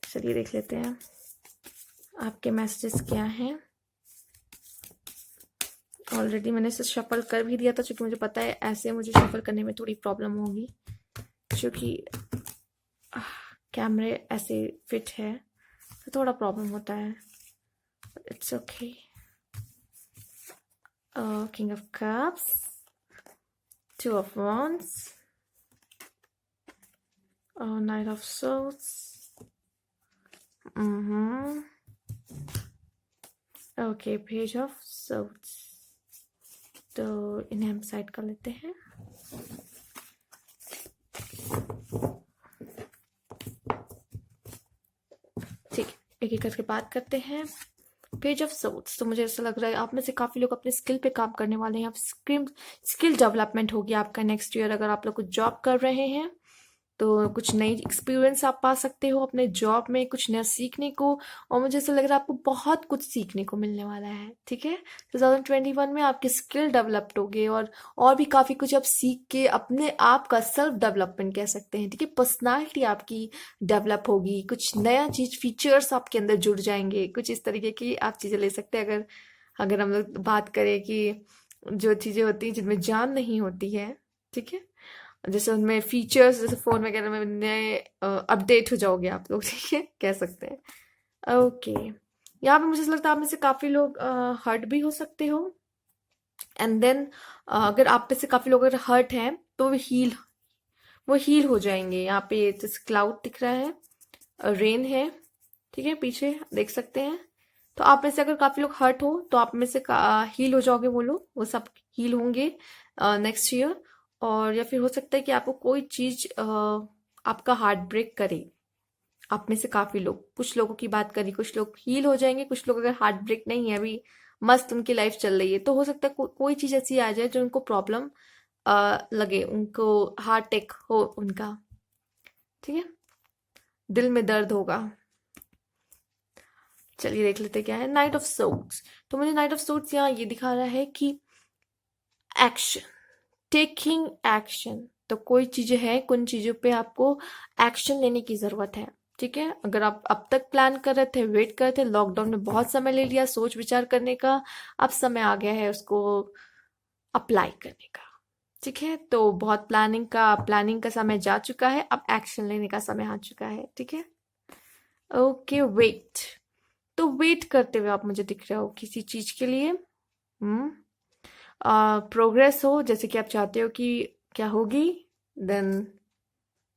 चलिए देख लेते हैं आपके मैसेजेस क्या हैं। ऑलरेडी मैंने इसे शफल कर भी दिया था, क्योंकि मुझे पता है ऐसे मुझे शफल करने में थोड़ी प्रॉब्लम होगी, क्योंकि कैमरे ऐसे फिट है तो थोड़ा प्रॉब्लम होता है। It's okay. King of cups, 2 of Wands, Knight of Swords, okay, page of Swords। तो इन्हें हम साइड कर लेते हैं। ठीक है, एक एक करके बात करते हैं। पेज ऑफ सोर्ड्स, तो मुझे ऐसा लग रहा है आप में से काफी लोग अपने स्किल पे काम करने वाले हैं। आप स्किल डेवलपमेंट होगी आपका नेक्स्ट ईयर। अगर आप लोग कुछ जॉब कर रहे हैं तो कुछ नई एक्सपीरियंस आप पा सकते हो अपने जॉब में, कुछ नया सीखने को। और मुझे ऐसा लग रहा है आपको बहुत कुछ सीखने को मिलने वाला है, ठीक है। 2021 में आपके स्किल डेवलप्ड होंगे, और भी काफी कुछ आप सीख के अपने आप का सेल्फ डेवलपमेंट कह सकते हैं, ठीक है। पर्सनालिटी आपकी डेवलप होगी, कुछ नया चीज फीचर्स आपके अंदर जुड़ जाएंगे, कुछ इस तरीके की आप चीजें ले सकते हैं। अगर अगर हम लोग बात करें कि जो चीजें होती हैं जिनमें जान नहीं होती है, ठीक है, जैसे उनमें फीचर्स, जैसे फोन वगैरह में नए अपडेट हो जाओगे आप लोग, ठीक है, कह सकते हैं। ओके, यहाँ पे मुझे ऐसा लगता है आप में से काफी लोग हर्ट भी हो सकते हो, एंड देन अगर आप में से काफी लोग अगर हर्ट हैं तो वो हील हो जाएंगे। यहाँ पे जैसे क्लाउड दिख रहा है, रेन है, ठीक है, पीछे देख सकते हैं। तो आप में से अगर काफी लोग हर्ट हो तो आप में से हील हो जाओगे, वो लोग वो सब हील होंगे नेक्स्ट ईयर। और या फिर हो सकता है कि आपको कोई चीज आपका हार्ट ब्रेक करे, आप में से काफी लोग, कुछ लोगों की बात करी, कुछ लोग हील हो जाएंगे, कुछ लोग अगर हार्ट ब्रेक नहीं है अभी, मस्त उनकी लाइफ चल रही है, तो हो सकता है कोई चीज ऐसी आ जाए जो उनको प्रॉब्लम लगे, उनको हार्ट अटैक हो उनका। ठीक है, दिल में दर्द होगा। चलिए देख लेते क्या है नाइट ऑफ सोर्ड्स। तो मुझे नाइट ऑफ सोर्ड्स यहाँ ये दिखा रहा है कि एक्शन, टेकिंग एक्शन। तो कोई चीजें हैं, कुछ चीजों पे आपको एक्शन लेने की जरूरत है। ठीक है, अगर आप अब तक प्लान कर रहे थे, वेट कर रहे थे, लॉकडाउन में बहुत समय ले लिया सोच विचार करने का, अब समय आ गया है उसको अप्लाई करने का। ठीक है, तो बहुत प्लानिंग का समय जा चुका है, अब एक्शन लेने का समय आ चुका है। ठीक है, ओके वेट। तो वेट करते हुए आप मुझे दिख रहे हो किसी चीज के लिए। हम्म, प्रोग्रेस हो, जैसे कि आप चाहते हो कि क्या होगी, देन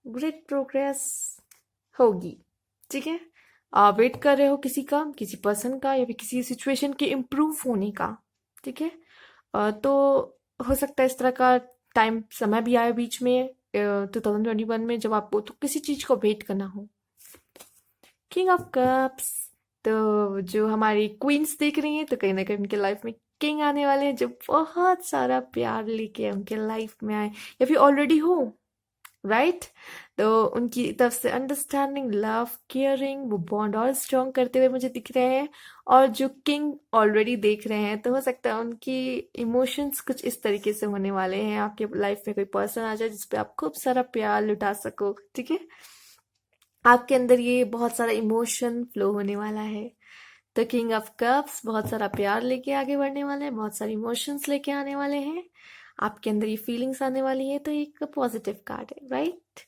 ग्रेट प्रोग्रेस होगी। ठीक है, वेट कर रहे हो किसी का, किसी पर्सन का, या फिर किसी सिचुएशन के इम्प्रूव होने का। ठीक है, तो हो सकता है इस तरह का टाइम समय भी आए बीच में 2021 में, जब आपको तो किसी चीज को वेट करना हो। किंग ऑफ कप्स, तो जो हमारी क्वींस देख रही हैं, तो कहीं ना कहीं उनके लाइफ में किंग आने वाले हैं जो बहुत सारा प्यार लेके उनके लाइफ में आए, या फिर ऑलरेडी हो, राइट। तो उनकी तरफ से अंडरस्टैंडिंग, लव, केयरिंग, वो बॉन्ड और स्ट्रॉन्ग करते हुए मुझे दिख रहे हैं। और जो किंग ऑलरेडी देख रहे हैं, तो हो सकता है उनकी इमोशंस कुछ इस तरीके से होने वाले हैं, आपके लाइफ में कोई पर्सन आ जाए जिसपे आप खूब सारा प्यार लुटा सको। ठीक है, आपके अंदर ये बहुत सारा इमोशन फ्लो होने वाला है। तो किंग ऑफ कप्स बहुत सारा प्यार लेके आगे बढ़ने वाले हैं, बहुत सारे इमोशंस लेके आने वाले हैं, आपके अंदर ये फीलिंग्स आने वाली है, तो एक पॉजिटिव कार्ड है, राइट।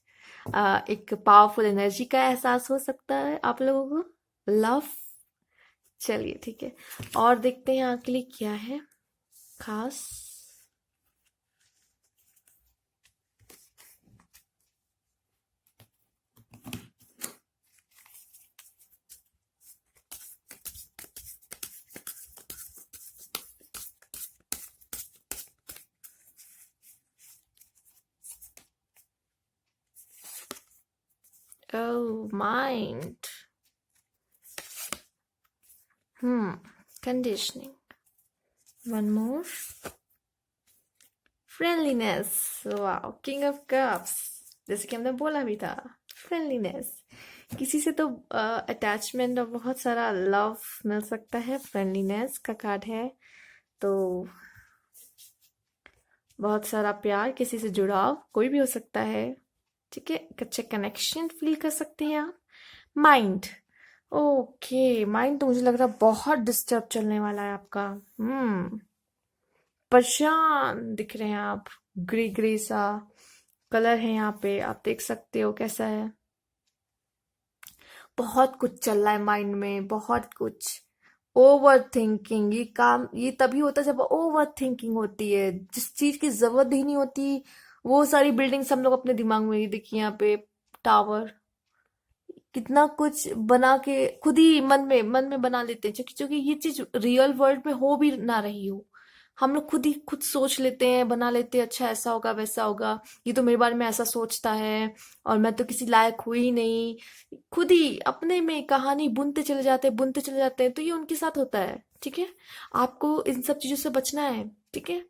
एक पावरफुल एनर्जी का एहसास हो सकता है आप लोगों को, लव। चलिए ठीक है, और देखते हैं आपके लिए क्या है खास। Oh, mind. Conditioning. One more. Friendliness, वाह, किंग ऑफ कप्स, जैसे कि हमने बोला भी था, फ्रेंडलीनेस। किसी से तो अटैचमेंट और बहुत सारा लव मिल सकता है, फ्रेंडलीनेस का कार्ड है। तो बहुत सारा प्यार, किसी से जुड़ाव, कोई भी हो सकता है। ठीक है, एक अच्छा कनेक्शन फील कर सकते हैं आप। माइंड, ओके, माइंड तो मुझे लग रहा है बहुत डिस्टर्ब चलने वाला है आपका। परेशान दिख रहे हैं आप, ग्रे ग्रे सा कलर है यहाँ पे, आप देख सकते हो कैसा है। बहुत कुछ चल रहा है माइंड में, बहुत कुछ। ओवर थिंकिंग, ये काम ये तभी होता है जब ओवर थिंकिंग होती है, जिस चीज की जरूरत ही नहीं होती, वो सारी बिल्डिंग्स हम लोग अपने दिमाग में ही देखिए, यहाँ पे टावर, कितना कुछ बना के खुद ही मन में बना लेते हैं, क्योंकि ये चीज रियल वर्ल्ड में हो भी ना रही हो, हम लोग खुद ही खुद सोच लेते हैं, बना लेते हैं, अच्छा ऐसा होगा वैसा होगा, ये तो मेरे बारे में ऐसा सोचता है, और मैं तो किसी लायक हुई ही नहीं। खुद ही अपने में कहानी बुनते चले जाते हैं, तो ये उनके साथ होता है। ठीक है, आपको इन सब चीजों से बचना है। ठीक है,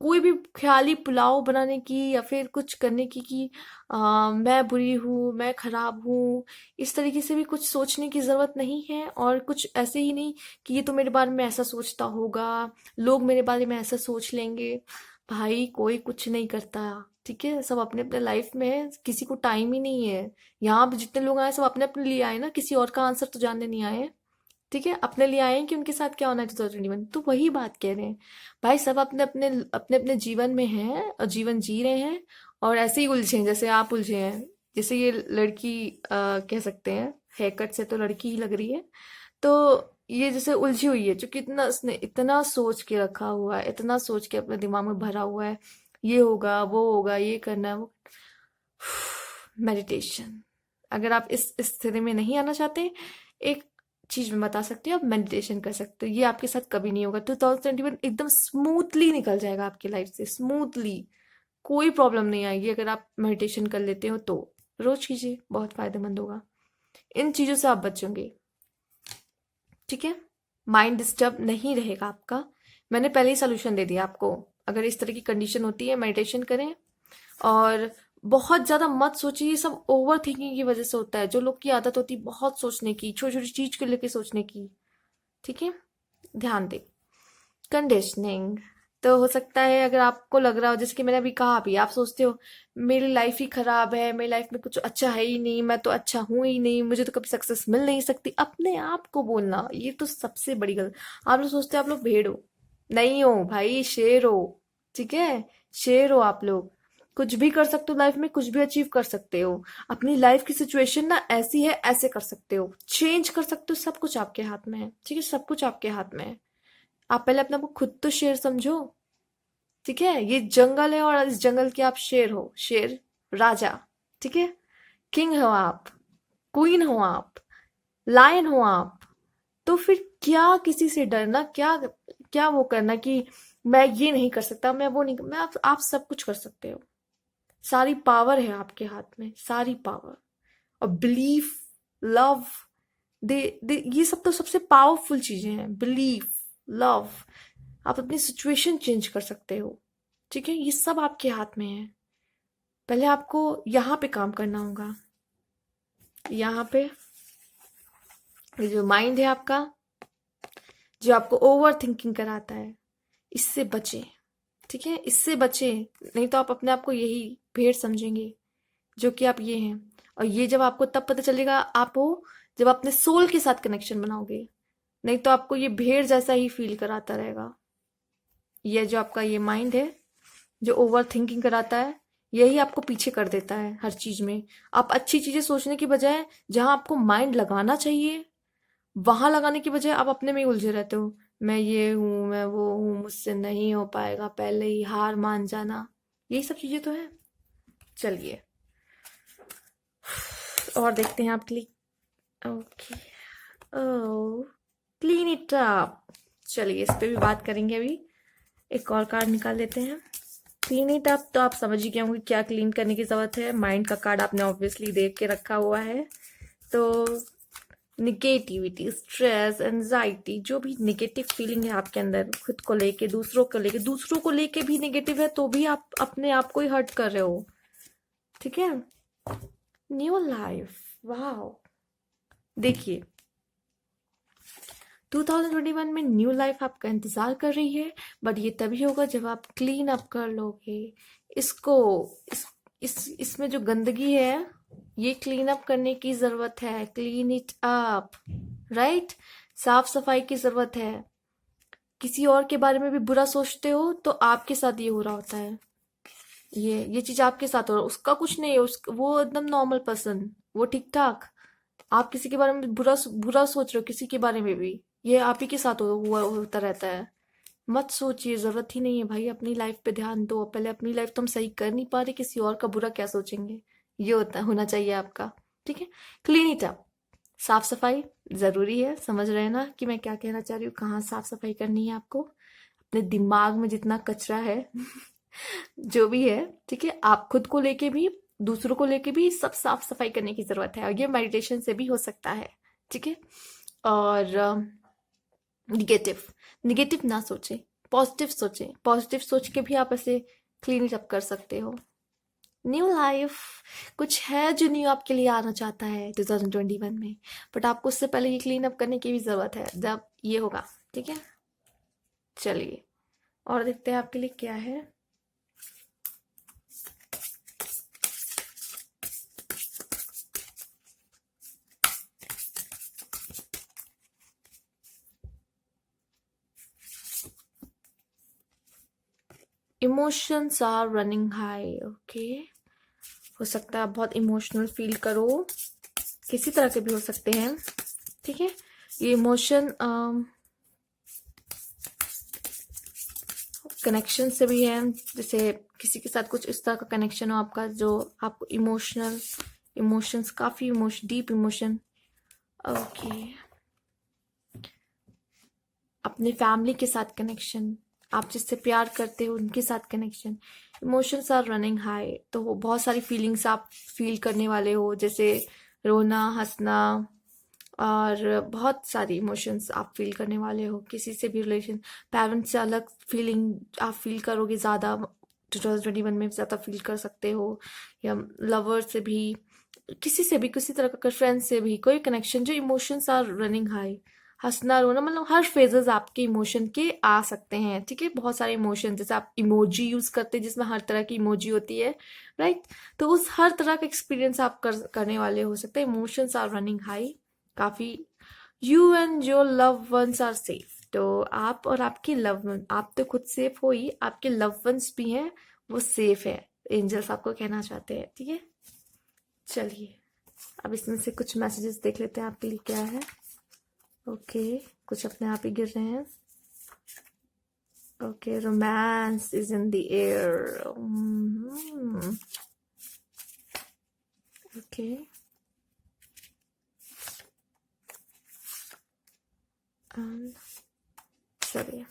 कोई भी ख्याली पुलाव बनाने की या फिर कुछ करने की कि मैं बुरी हूँ, मैं खराब हूँ, इस तरीके से भी कुछ सोचने की जरूरत नहीं है। और कुछ ऐसे ही नहीं कि ये तो मेरे बारे में ऐसा सोचता होगा, लोग मेरे बारे में ऐसा सोच लेंगे। भाई कोई कुछ नहीं करता। ठीक है, सब अपने अपने लाइफ में है, किसी को टाइम ही नहीं है। यहाँ पे जितने लोग आए सब अपने अपने लिए आए ना, किसी और का आंसर तो जानने नहीं आए। ठीक है, अपने लिए आए हैं कि उनके साथ क्या होना है 2021, तो वही बात कह रहे हैं। भाई सब अपने अपने अपने अपने जीवन में हैं और जीवन जी रहे हैं, और ऐसे ही उलझे हैं जैसे आप उलझे हैं। जैसे ये लड़की कह सकते हैं, हेयर कट से तो लड़की ही लग रही है। तो ये जैसे उलझी हुई है, क्योंकि इतना उसने इतना सोच के रखा हुआ है, इतना सोच के अपने दिमाग में भरा हुआ है, ये होगा वो होगा, ये करना है वो। मेडिटेशन, अगर आप इस स्थिति में नहीं आना चाहते, एक चीज मैं बता सकती हूँ, आप मेडिटेशन कर सकते हो। ये आपके साथ कभी नहीं होगा, 2021 एकदम स्मूथली निकल जाएगा आपकी लाइफ से, स्मूथली, कोई प्रॉब्लम नहीं आएगी अगर आप मेडिटेशन कर लेते हो तो। रोज कीजिए, बहुत फायदेमंद होगा। इन चीज़ों से आप बचोगे, ठीक है। माइंड डिस्टर्ब नहीं रहेगा आपका। मैंने पहले ही सोल्यूशन दे दिया आपको। अगर इस तरह की कंडीशन होती है, मेडिटेशन करें और बहुत ज़्यादा मत सोचिए। ये सब ओवर थिंकिंग की वजह से होता है। जो लोग की आदत होती है बहुत सोचने की, छोटी छोटी चीज को लेके सोचने की, ठीक है, ध्यान दें। कंडीशनिंग तो हो सकता है अगर आपको लग रहा हो, जैसे कि मैंने अभी कहा, अभी आप सोचते हो मेरी लाइफ ही खराब है, मेरी लाइफ में कुछ अच्छा है ही नहीं, मैं तो अच्छा हूं ही नहीं, मुझे तो कभी सक्सेस मिल नहीं सकती। अपने आप को बोलना ये तो सबसे बड़ी गलत। आप लोग सोचते हो आप लोग भेड़ हो, नहीं हो भाई, शेर हो, ठीक है। शेर हो आप लोग। कुछ भी कर सकते हो लाइफ में, कुछ भी अचीव कर सकते हो। अपनी लाइफ की सिचुएशन ना ऐसी है, ऐसे कर सकते हो, चेंज कर सकते हो, सब कुछ आपके हाथ में है, ठीक है, सब कुछ आपके हाथ में है। आप पहले अपने आप को खुद तो शेर समझो, ठीक है। ये जंगल है और इस जंगल के आप शेर हो, शेर, राजा, ठीक है। किंग हो आप, क्वीन हो आप, लायन हो आप। तो फिर क्या किसी से डरना, क्या क्या वो करना कि मैं ये नहीं कर सकता, मैं वो नहीं मैं आप सब कुछ कर सकते हो। सारी पावर है आपके हाथ में, सारी पावर। और बिलीफ, लव, दे ये सब तो सबसे पावरफुल चीजें हैं। बिलीफ, लव, आप अपनी सिचुएशन चेंज कर सकते हो, ठीक है। ये सब आपके हाथ में है। पहले आपको यहाँ पे काम करना होगा। यहाँ पे ये जो माइंड है आपका, जो आपको ओवर थिंकिंग कराता है, इससे बचे, ठीक है, इससे बचे। नहीं तो आप अपने आप को यही भेड़ समझेंगे, जो कि आप ये हैं। और ये जब आपको तब पता चलेगा आप हो, जब अपने सोल के साथ कनेक्शन बनाओगे। नहीं तो आपको ये भेड़ जैसा ही फील कराता रहेगा। ये जो आपका ये माइंड है, जो ओवर थिंकिंग कराता है, यही आपको पीछे कर देता है हर चीज में। आप अच्छी चीजें सोचने की बजाय, जहां आपको माइंड लगाना चाहिए वहां लगाने की बजाय आप अपने में ही उलझे रहते हो। मैं ये हूं, मैं वो हूं, मुझसे नहीं हो पाएगा, पहले ही हार मान जाना, यही सब चीजें तो है। चलिए और देखते हैं आपके लिए। Okay, oh, clean it up. चलिए इस पे भी बात करेंगे अभी। एक और कार्ड निकाल लेते हैं। क्लीन इट अप तो आप समझ ही गए होंगे क्या क्लीन करने की जरूरत है। माइंड का कार्ड आपने ऑब्वियसली देख के रखा हुआ है। तो निगेटिविटी, स्ट्रेस, एंजाइटी, जो भी निगेटिव फीलिंग है आपके अंदर, खुद को लेके, दूसरों को लेके भी निगेटिव है, तो भी आप अपने आप को ही हर्ट कर रहे हो, ठीक है। न्यू लाइफ, वाह, देखिए 2021 में न्यू लाइफ आपका इंतजार कर रही है। बट ये तभी होगा जब आप क्लीन अप कर लोगे इसको। इसमें जो गंदगी है, ये क्लीन अप करने की जरूरत है। Clean it up, right. साफ सफाई की जरूरत है। किसी और के बारे में भी बुरा सोचते हो तो आपके साथ ये हो रहा होता है। ये चीज आपके साथ हो रहा है, उसका कुछ नहीं है। वो एकदम नॉर्मल पर्सन, वो ठीक ठाक। आप किसी के बारे में बुरा बुरा सोच रहे हो, किसी के बारे में भी, ये आप ही के साथ हुआ होता रहता है। मत सोचिए, जरूरत ही नहीं है भाई। अपनी लाइफ पे ध्यान दो पहले। अपनी लाइफ तो हम सही कर नहीं पा रहे, किसी और का बुरा क्या सोचेंगे, ये होना चाहिए आपका, ठीक है। क्लीन इट अप, साफ सफाई जरूरी है। समझ रहे हैं ना कि मैं क्या कहना चाह रही हूँ, कहाँ साफ सफाई करनी है आपको। अपने दिमाग में जितना कचरा है जो भी है, ठीक है, आप खुद को लेके भी, दूसरों को लेके भी सब साफ सफाई करने की जरूरत है। और ये मेडिटेशन से भी हो सकता है, ठीक है। और निगेटिव निगेटिव ना सोचें, पॉजिटिव सोचें। पॉजिटिव सोच के भी आप ऐसे क्लीन इट अप कर सकते हो। न्यू लाइफ, कुछ है जो न्यू आपके लिए आना चाहता है 2021 में। बट आपको उससे पहले ये क्लीन अप करने की भी जरूरत है, जब ये होगा, ठीक है। चलिए और देखते हैं आपके लिए क्या है। Emotions are running high, okay. हो सकता है आप बहुत इमोशनल फील करो, किसी तरह के भी हो सकते हैं, ठीक है। ये इमोशन कनेक्शन से भी है। जैसे किसी के साथ कुछ इस तरह का कनेक्शन हो आपका, जो आपको इमोशंस, काफी डीप इमोशन, ओके। अपने फैमिली के साथ कनेक्शन, आप जिससे प्यार करते हो उनके साथ connection. Emotions are running high, तो वो बहुत सारी फीलिंग्स आप फील करने वाले हो। जैसे रोना, हंसना और बहुत सारी इमोशंस आप फील करने वाले हो। किसी से भी रिलेशन, पेरेंट्स से अलग फीलिंग आप फील करोगे ज़्यादा, 2021 में ज़्यादा फील कर सकते हो, या लवर से भी, किसी से भी, किसी तरह का फ्रेंड से भी कोई कनेक्शन, जो इमोशंस आर रनिंग हाई, हंसना रोना, मतलब हर फेजेस आपके इमोशन के आ सकते हैं। ठीक है, बहुत सारे इमोशन, जैसे आप इमोजी यूज करते हैं जिसमें हर तरह की इमोजी होती है, राइट? तो उस हर तरह का एक्सपीरियंस आप करने वाले हो सकते हैं। इमोशंस आर रनिंग हाई काफी। You and your love ones are safe. तो आप और आपके लव वन, आप तो खुद सेफ हो ही, आपके लव वंस भी हैं, वो सेफ है, एंजल्स आपको कहना चाहते हैं। ठीक है, चलिए अब इसमें से कुछ मैसेजेस देख लेते हैं आपके लिए क्या है। ओके, कुछ अपने आप ही गिर रहे हैं। Okay, romance is in the air. Okay, चलिए,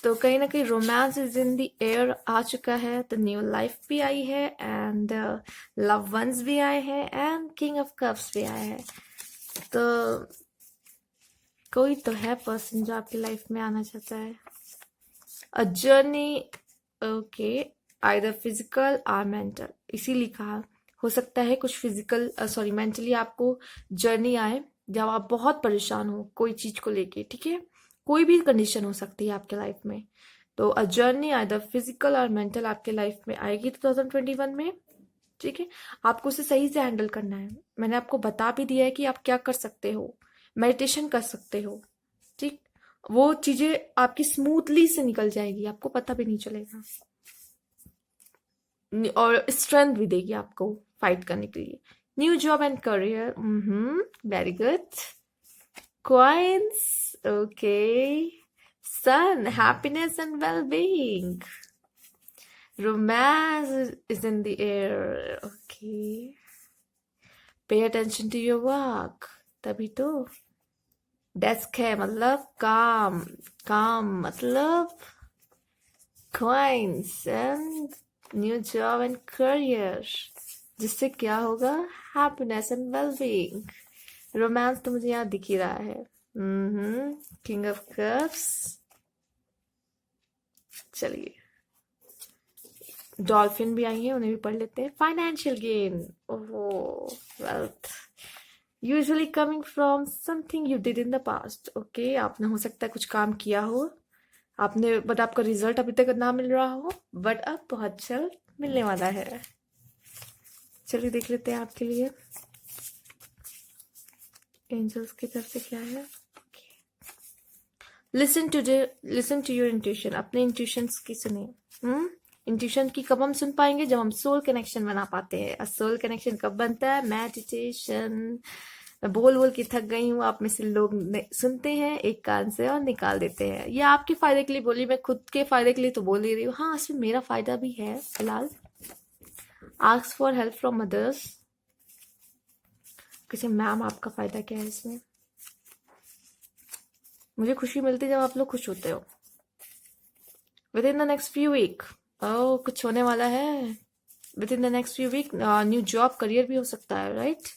तो कहीं ना कहीं romance is in the air आ चुका है, तो न्यू लाइफ भी आई है, एंड लव वंस भी आए हैं, एंड किंग ऑफ कप्स भी आए हैं। तो कोई तो है पर्सन जो आपकी लाइफ में आना चाहता है। A journey, okay, either physical और मेंटल, इसीलिए कहा हो सकता है कुछ फिजिकल सॉरी मेंटली आपको जर्नी आए जब आप बहुत परेशान हो कोई चीज को लेके। ठीक है, कोई भी कंडीशन हो सकती है आपके लाइफ में, तो अ जर्नी आइदर फिजिकल और मेंटल आपके लाइफ में आएगी 2021 में। ठीक है, आपको उसे सही से हैंडल करना है। मैंने आपको बता भी दिया है कि आप क्या कर सकते हो, मेडिटेशन कर सकते हो। ठीक, वो चीजें आपकी स्मूथली से निकल जाएगी, आपको पता भी नहीं चलेगा, और स्ट्रेंथ भी देगी आपको फाइट करने के लिए। New job and career, very good. Coins, okay. Sun, happiness and well being. Romance is in the air, okay. Pay attention to your work, तभी तो। डेस्क है मतलब काम, काम मतलब coins and new job and career, जिससे क्या होगा, happiness and well-being। रोमांस तो मुझे यहाँ दिख ही रहा है। King of cups. चलिए, डॉल्फिन भी आई है, उन्हें भी पढ़ लेते हैं। फाइनेंशियल गेन, ओहो, wealth usually coming from something you did in the past. Okay, आपने हो सकता है कुछ काम किया हो आपने, बट आपका रिजल्ट अभी तक ना मिल रहा हो, बट अब बहुत जल्द मिलने वाला है। चलिए देख लेते हैं आपके लिए एंजल्स की तरफ से क्या है। लिसन टू योर इंट्यूशन, अपने इंट्यूशंस की सुनिए। इंट्यूशन की कब हम सुन पाएंगे, जब हम सोल कनेक्शन बना पाते हैं। सोल कनेक्शन कब बनता है, मेडिटेशन। मैं बोल बोल के थक गई हूँ, आप में से लोग सुनते हैं एक कान से और निकाल देते हैं। ये आपके फायदे के लिए बोली, मैं खुद के फायदे के लिए तो बोल ही रही हूँ। हाँ, इसमें मेरा फायदा भी है फिलहाल। Ask for help from others, किसी मैम आपका फायदा क्या है इसमें। मुझे खुशी मिलती है जब आप लोग खुश होते हो। Within the next few week, oh कुछ होने वाला है। Within the next few week new job, career भी हो सकता है, राइट?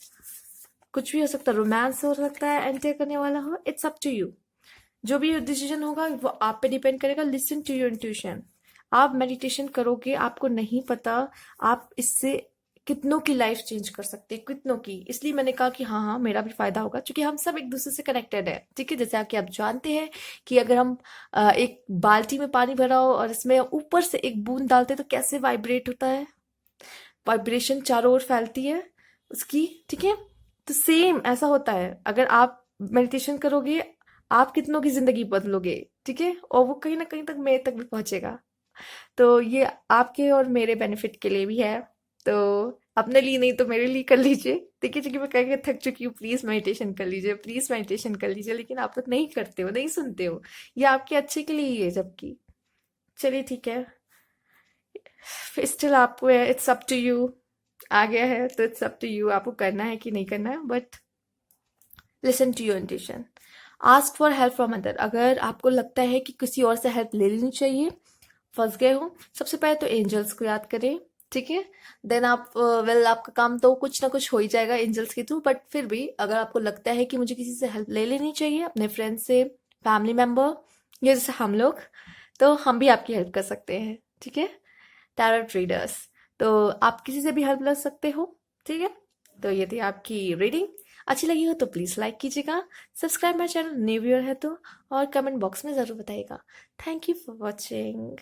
कुछ भी हो सकता है, रोमांस हो सकता है एंटर करने वाला हो। इट्स अप टू यू, जो भी डिसीजन होगा वो आप पे डिपेंड करेगा। Listen to your intuition. आप मेडिटेशन करोगे, आपको नहीं पता आप इससे कितनों की लाइफ चेंज कर सकते हैं, कितनों की। इसलिए मैंने कहा कि हाँ हाँ मेरा भी फायदा होगा, क्योंकि हम सब एक दूसरे से कनेक्टेड है। ठीक है, जैसे कि आप जानते हैं कि अगर हम एक बाल्टी में पानी भरा हो और इसमें ऊपर से एक बूंद डालते हैं तो कैसे वाइब्रेट होता है, वाइब्रेशन चारों ओर फैलती है उसकी। ठीक है, तो सेम ऐसा होता है, अगर आप मेडिटेशन करोगे आप कितनों की जिंदगी बदलोगे। ठीक है, और वो कहीं ना कहीं तक मेरे तक भी पहुंचेगा। तो ये आपके और मेरे बेनिफिट के लिए भी है, तो अपने लिए नहीं तो मेरे लिए कर लीजिए। ठीक है, क्योंकि मैं कह के थक चुकी हूँ, प्लीज मेडिटेशन कर लीजिए, प्लीज मेडिटेशन कर लीजिए, लेकिन आप लोग नहीं करते हो, नहीं सुनते हो। ये आपके अच्छे के लिए ही है जबकि। चलिए ठीक है, स्टिल आपको इट्स अप टू यू। आ गया है तो इट्स अप टू यू, आपको करना है कि नहीं करना है, but listen to your intuition. Ask for help from other, अगर आपको लगता है कि किसी और से हेल्प ले लेनी चाहिए, फंस गए हो, सबसे पहले तो एंजल्स को याद करें। ठीक है। देन आप वेल आपका काम तो कुछ ना कुछ हो ही जाएगा एंजल्स के थ्रू, बट फिर भी अगर आपको लगता है कि मुझे किसी से हेल्प ले लेनी चाहिए, अपने फ्रेंड से, फैमिली मेंबर, या जैसे हम लोग, तो हम भी आपकी हेल्प कर सकते हैं, ठीक है। टैरोट रीडर्स, तो आप किसी से भी हेल्प ले सकते हो, ठीक है। तो ये थी आपकी रीडिंग। अच्छी लगी हो तो प्लीज़ लाइक कीजिएगा, subscribe my channel new viewer है तो, और कमेंट बॉक्स में ज़रूर बताइएगा। Thank you for watching.